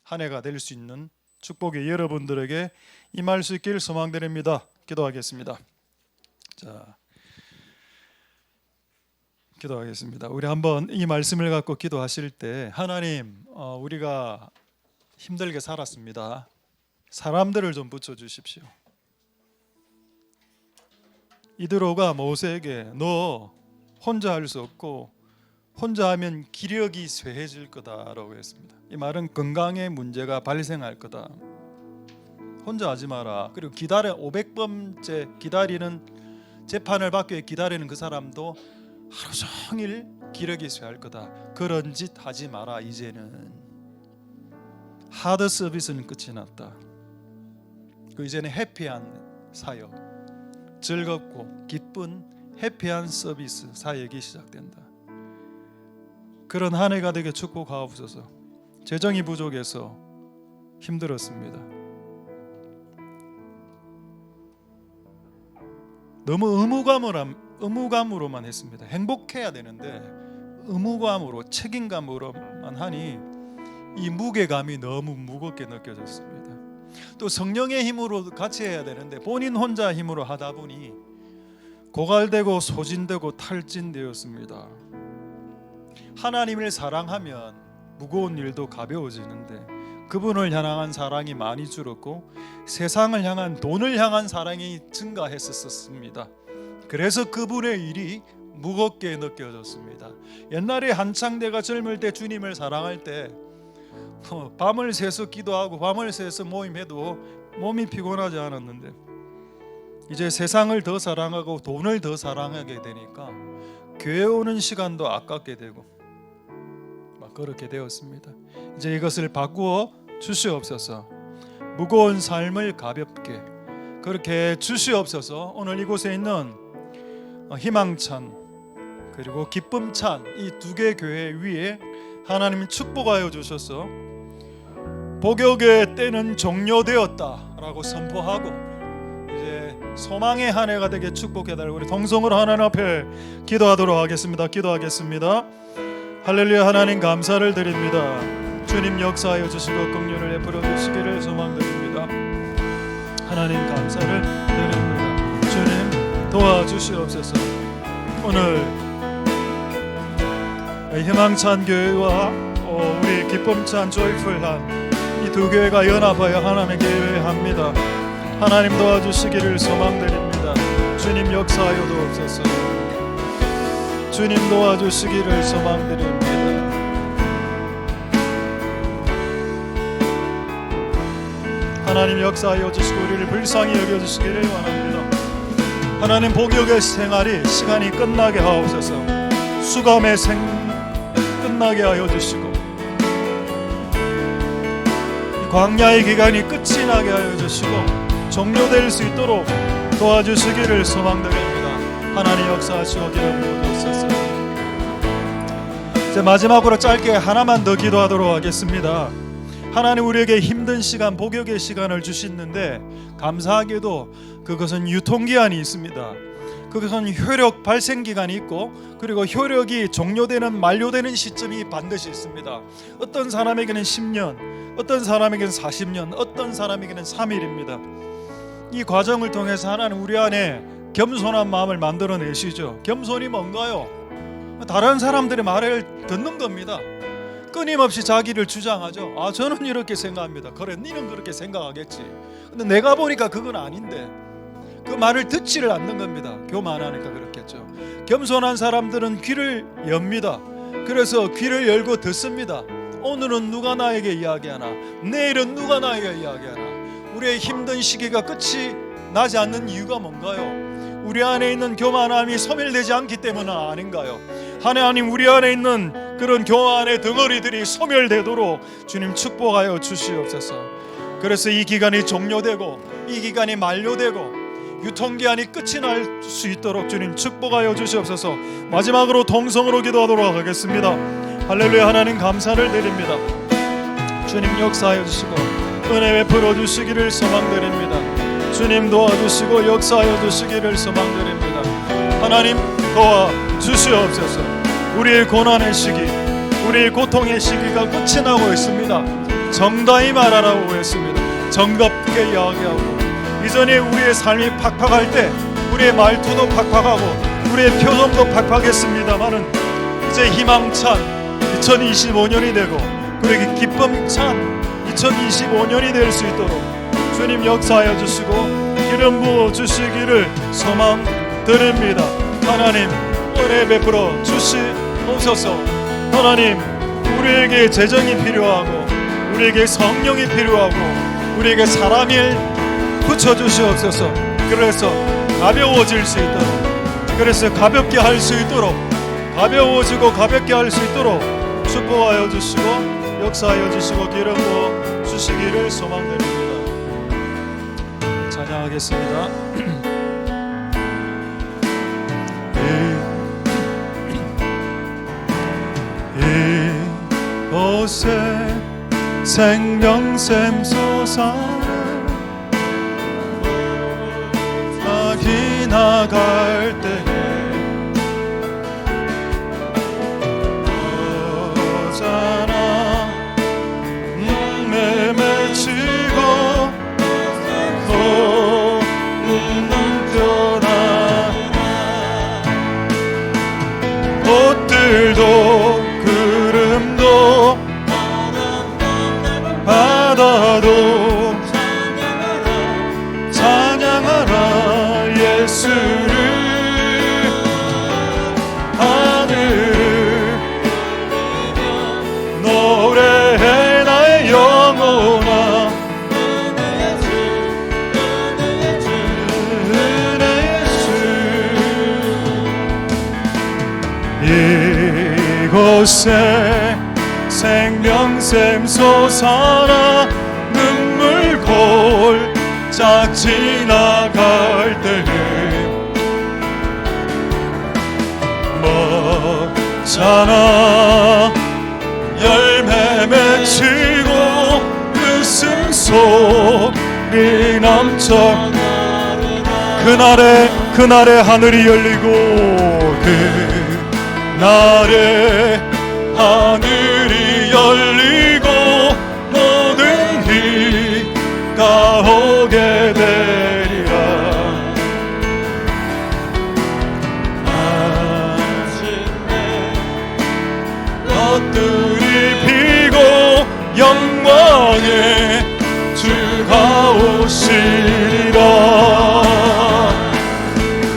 한 해가 될 수 있는 축복이 여러분들에게 임할 수 있길 소망드립니다. 기도하겠습니다. 자, 기도하겠습니다. 우리 한번 이 말씀을 갖고 기도하실 때 하나님, 우리가 힘들게 살았습니다. 사람들을 좀 붙여주십시오. 이드로가 모세에게 너 혼자 할 수 없고 혼자 하면 기력이 쇠해질 거다라고 했습니다. 이 말은 건강에 문제가 발생할 거다. 혼자 하지 마라. 그리고 500번째 기다리는, 재판을 받기 위해 기다리는 그 사람도 하루 종일 기력이 쇠할 거다. 그런 짓 하지 마라. 이제는 하드 서비스는 끝이 났다. 이제는 해피한 사역, 즐겁고 기쁜 해피한 서비스 사역이 시작된다. 그런 한 해가 되게 축복하옵소서. 재정이 부족해서 힘들었습니다. 너무 의무감으로만 했습니다. 행복해야 되는데 의무감으로, 책임감으로만 하니 이 무게감이 너무 무겁게 느껴졌습니다. 또 성령의 힘으로 같이 해야 되는데 본인 혼자 힘으로 하다 보니 고갈되고 소진되고 탈진되었습니다. 하나님을 사랑하면 무거운 일도 가벼워지는데 그분을 향한 사랑이 많이 줄었고 세상을 향한, 돈을 향한 사랑이 증가했었습니다. 그래서 그분의 일이 무겁게 느껴졌습니다. 옛날에 한창 내가 젊을 때 주님을 사랑할 때 밤을 새서 기도하고 밤을 새서 모임해도 몸이 피곤하지 않았는데 이제 세상을 더 사랑하고 돈을 더 사랑하게 되니까 교회 오는 시간도 아깝게 되고 막 그렇게 되었습니다. 이제 이것을 바꾸어 주시옵소서. 무거운 삶을 가볍게 그렇게 주시옵소서. 오늘 이곳에 있는 희망찬 그리고 기쁨찬 이 두 개 교회 위에 하나님이 축복하여 주셔서 복역의 때는 종료되었다라고 선포하고 이제 소망의 한 해가 되게 축복해달라고 우리 동성으로 하나님 앞에 기도하도록 하겠습니다. 기도하겠습니다. 할렐루야. 하나님 감사를 드립니다. 주님 역사하여 주시고 긍휼을 베풀어 주시기를 소망드립니다. 하나님 감사를 드립니다. 주님 도와주시옵소서. 오늘 희망찬 교회와 우리 기쁨찬 조이풀한 이 두 교회가 연합하여 하나님의 예배합니다. 하나님 도와주시기를 소망드립니다. 주님 역사하여 주옵소서. 주님 도와주시기를 소망드립니다. 하나님 역사하여 주시고 우리를 불쌍히 여겨주시기를 원합니다. 하나님 복역의 생활이 시간이 끝나게 하옵소서. 수감의 끝나게 하여 주시고 이 광야의 기간이 끝이 나게 하여 주시고 종료될 수 있도록 도와주시기를 소망드립니다. 하나님 역사하시고 기름 부어주옵소서. 이제 마지막으로 짧게 하나만 더 기도하도록 하겠습니다. 하나님 우리에게 힘든 시간, 복역의 시간을 주시는데 감사하게도 그것은 유통기한이 있습니다. 그것은 효력 발생기간이 있고 그리고 효력이 종료되는 만료되는 시점이 반드시 있습니다. 어떤 사람에게는 10년, 어떤 사람에게는 40년, 어떤 사람에게는 3일입니다. 이 과정을 통해서 하나님 우리 안에 겸손한 마음을 만들어내시죠. 겸손이 뭔가요? 다른 사람들의 말을 듣는 겁니다. 끊임없이 자기를 주장하죠. 아, 저는 이렇게 생각합니다. 그래, 너는 그렇게 생각하겠지. 근데 내가 보니까 그건 아닌데 그 말을 듣지를 않는 겁니다. 교만하니까 그렇겠죠. 겸손한 사람들은 귀를 엽니다. 그래서 귀를 열고 듣습니다. 오늘은 누가 나에게 이야기하나, 내일은 누가 나에게 이야기하나. 우리의 힘든 시기가 끝이 나지 않는 이유가 뭔가요? 우리 안에 있는 교만함이 소멸되지 않기 때문은 아닌가요? 하나님 우리 안에 있는 그런 교만의 덩어리들이 소멸되도록 주님 축복하여 주시옵소서. 그래서 이 기간이 종료되고 이 기간이 만료되고 유통기한이 끝이 날 수 있도록 주님 축복하여 주시옵소서. 마지막으로 동성으로 기도하도록 하겠습니다. 할렐루야. 하나님 감사를 드립니다. 주님 역사하여 주시고 은혜 베풀어 주시기를 소망드립니다. 주님 도와주시고 역사하여 주시기를 소망드립니다. 하나님 도와주시옵소서. 우리의 고난의 시기, 우리의 고통의 시기가 끝이 나고 있습니다. 정당히 말하라고 했습니다. 정답게 이야기하고 이전에 우리의 삶이 팍팍할 때 우리의 말투도 팍팍하고 우리의 표정도 팍팍했습니다마는 이제 희망찬 2025년이 되고 그리고 기쁨찬 2025년이 될 수 있도록 주님 역사하여 주시고 기름 부어 주시기를 소망드립니다. 하나님 은혜 베풀어 주시옵소서. 하나님 우리에게 재정이 필요하고 우리에게 성령이 필요하고 우리에게 사람이 붙여주시옵소서. 그래서 가벼워질 수 있도록, 그래서 가볍게 할 수 있도록, 가벼워지고 가볍게 할 수 있도록 축복하여 주시고 역사하여 주시고 기름 부어 주시기를 소망드립니다. 찬양하겠습니다. 이곳에 생명샘 솟아 나갈 때에 어자나 맺히고 떠나 꽃들도 구름도 바다도 찬양하라 예수를 하늘을 노래해 나의 영혼아 은혜의 주 이곳에 생명샘 솟아나 눈물 골짝 지나갈 때에 먹잖아 열매 맺히고 웃음 소리 넘쳐 그날에 하늘이 열리고 그날에 하늘이 열리고 모든 비가 오게 되리라. 꽃들이 피고 영광의 주가 오시리라.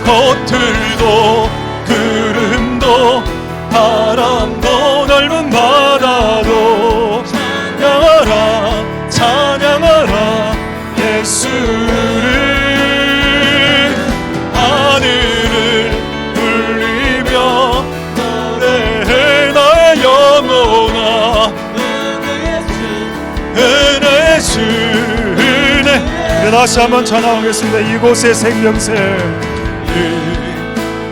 꽃들도 구름도 바람도 넓은 바다도 찬양하라 찬양하라 예수를 하늘을 울리며 노래해 나의 영혼아 은혜의 주 은혜의 다시 한번 전하겠습니다. 이곳에 생명샘,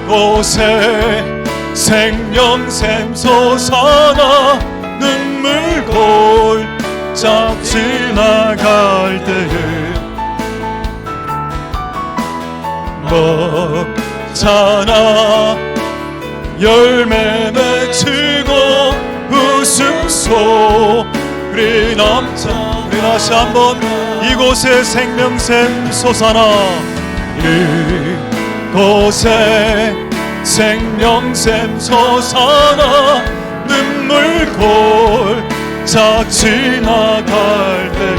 이곳에 생명샘 솟아나 눈물 골짝 지나갈 때에 먹잖아 열매 맺히고 웃음소리 넘쳐. 우리 다시 한번 이곳에 생명샘 솟아나, 이곳에 생명샘 솟아나 눈물 골짝 지나갈 때에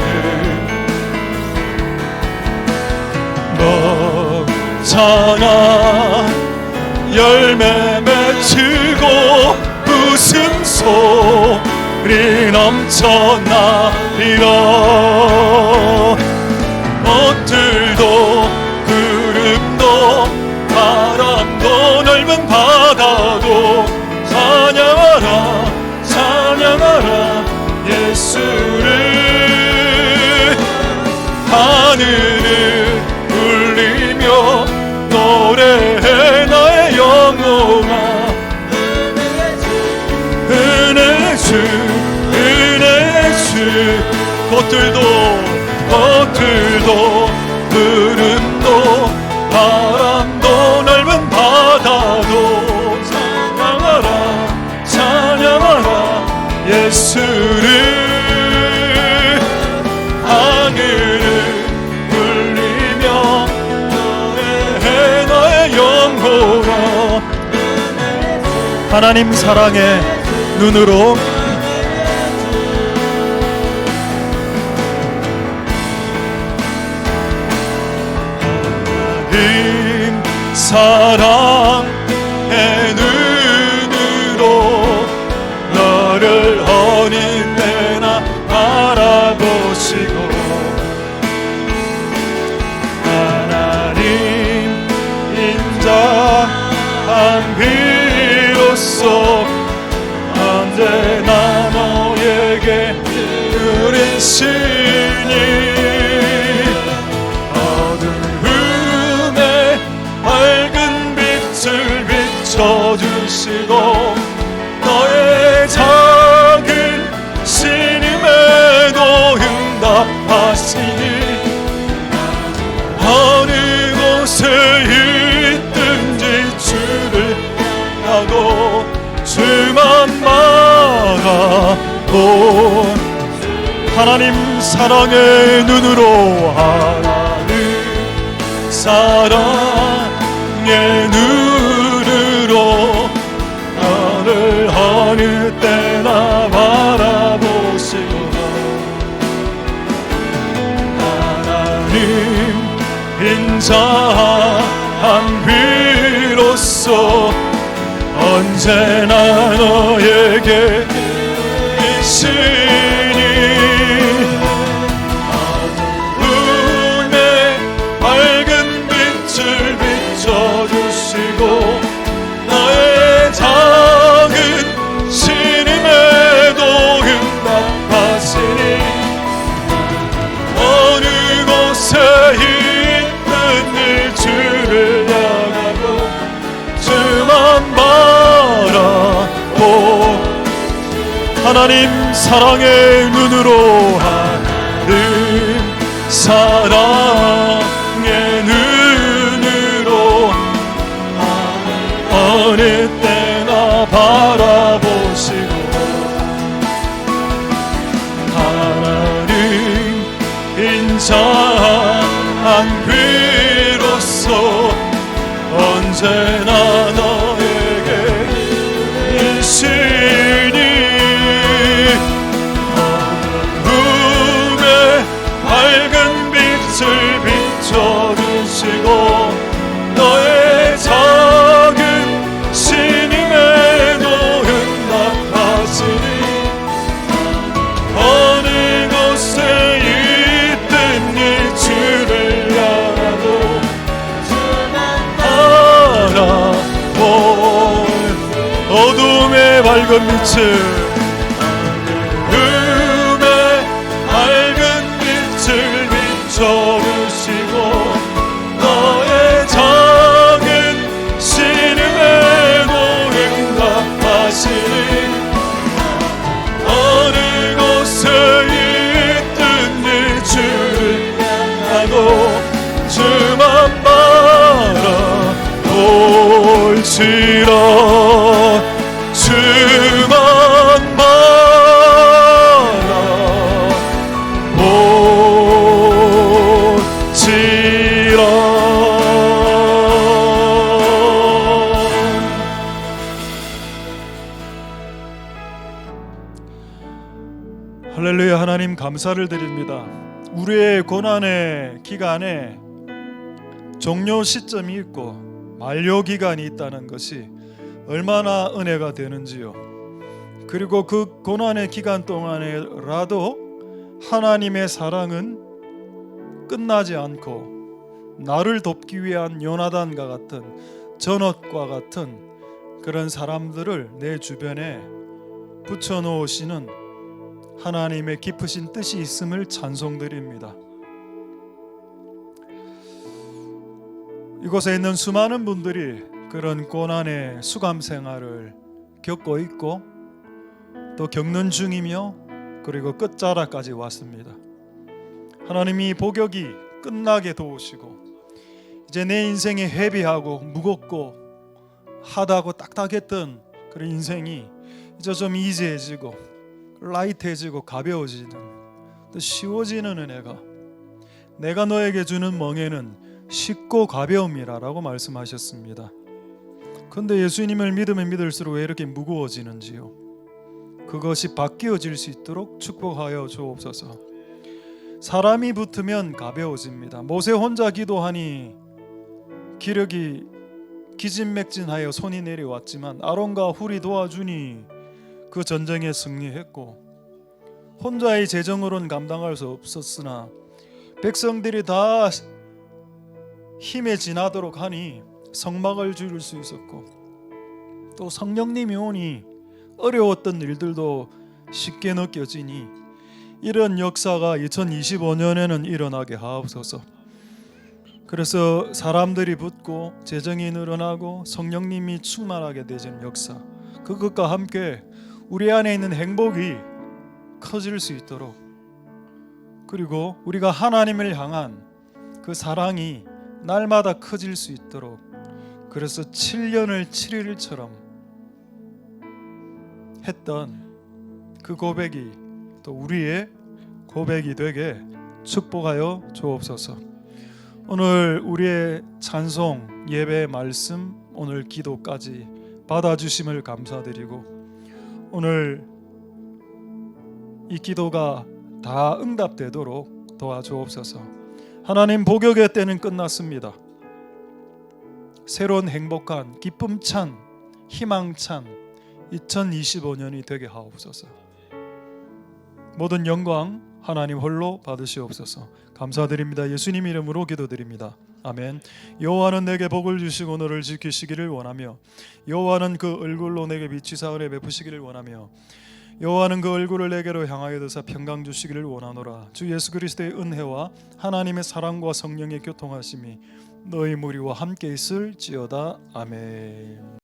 먹잖아 열매 맺히고 웃음소리 넘쳐나리라. 꽃들도 구름도 바람도 넓은 바다도 찬양하라 찬양하라 예수를. 하늘을 울리며 노래해 나의 영혼아. 은혜의 주 은혜의 주. 꽃들도 구름도 바람도 넓은 바다도 찬양하라 찬양하라 예수를. 하늘을 울리며 노래해 나의 영혼아. 하나님 사랑의 눈으로 하나님 사랑의 눈으로 너를 어린 때나 바라보시고 하나님 인자한 비로소 언제나 너에게 누리시니 어두움에 밝은 빛을 비춰주시고 너의 작은 신임에도 응답하시니 어느 곳에 있든지 주를 하고 주만 바라보. 하나님 사랑의 눈으로 하나님 사랑의 눈으로 나를 어느 때나 바라보시고 하나님 인자한 비로소 언제나 너에게 계시니 어두움에 밝은 빛을 비춰주시고 너의 작은 신임에도 응답하시니 어느 곳에 있든지 주를 향하고 주만 바라보. 하나님 사랑의 눈으로 하나님 사랑의 눈으로 어느 때나 바라보시고 하나님 인자한 비로소 언제나 너에게 계시니 어두움에 밝은 빛을 비춰주시고 너의 작은 신임에도 응답하시니 어느 곳에 있든지 주를 향하고 바라보. 어둠의 밝은 빛을 어둠의 밝은 빛을 비춰주시 할렐루야. 하나님 감사를 드립니다. 우리의 고난의 기간에 종료 시점이 있고 만료 기간이 있다는 것이 얼마나 은혜가 되는지요. 그리고 그 고난의 기간 동안에라도 하나님의 사랑은 끝나지 않고 나를 돕기 위한 요나단과 같은 전옷과 같은 그런 사람들을 내 주변에 붙여놓으시는 하나님의 깊으신 뜻이 있음을 찬송드립니다. 이곳에 있는 수많은 분들이 그런 고난의 수감 생활을 겪고 있고 또 겪는 중이며 그리고 끝자락까지 왔습니다. 하나님이 복역이 끝나게 도우시고 이제 내 인생이 헤비하고 무겁고 하다고 딱딱했던 그런 인생이 이제 좀 이지해지고 라이트해지고 가벼워지는 또 쉬워지는 은혜가 내가 너에게 주는 멍에는 쉽고 가벼움이라고 말씀하셨습니다. 그런데 예수님을 믿으면 믿을수록 왜 이렇게 무거워지는지요? 그것이 바뀌어질 수 있도록 축복하여 주옵소서. 사람이 붙으면 가벼워집니다. 모세 혼자 기도하니 기력이 기진맥진하여 손이 내려왔지만 아론과 훌이 도와주니 그 전쟁에 승리했고 혼자의 재정으로는 감당할 수 없었으나 백성들이 다 힘에 지나도록 하니 성막을 지을 수 있었고 또 성령님이 오니 어려웠던 일들도 쉽게 느껴지니 이런 역사가 2025년에는 일어나게 하옵소서. 그래서 사람들이 붙고 재정이 늘어나고 성령님이 충만하게 되는 역사, 그것과 함께 우리 안에 있는 행복이 커질 수 있도록, 그리고 우리가 하나님을 향한 그 사랑이 날마다 커질 수 있도록, 그래서 7년을 7일처럼 했던 그 고백이 또 우리의 고백이 되게 축복하여 주옵소서. 오늘 우리의 찬송, 예배, 말씀, 오늘 기도까지 받아주심을 감사드리고 오늘 이 기도가 다 응답되도록 도와주옵소서. 하나님, 복역의 때는 끝났습니다. 새로운 행복한 기쁨찬 희망찬 2025년이 되게 하옵소서. 모든 영광 하나님 홀로 받으시옵소서. 감사드립니다. 예수님 이름으로 기도드립니다. 아멘. 여호와는 내게 복을 주시고 너를 지키시기를 원하며 여호와는 그 얼굴로 내게 비치사 은혜 베푸시기를 원하며 여호와는 그 얼굴을 내게로 향하여 드사 평강 주시기를 원하노라. 주 예수 그리스도의 은혜와 하나님의 사랑과 성령의 교통하심이 너희 무리와 함께 있을지어다. 아멘.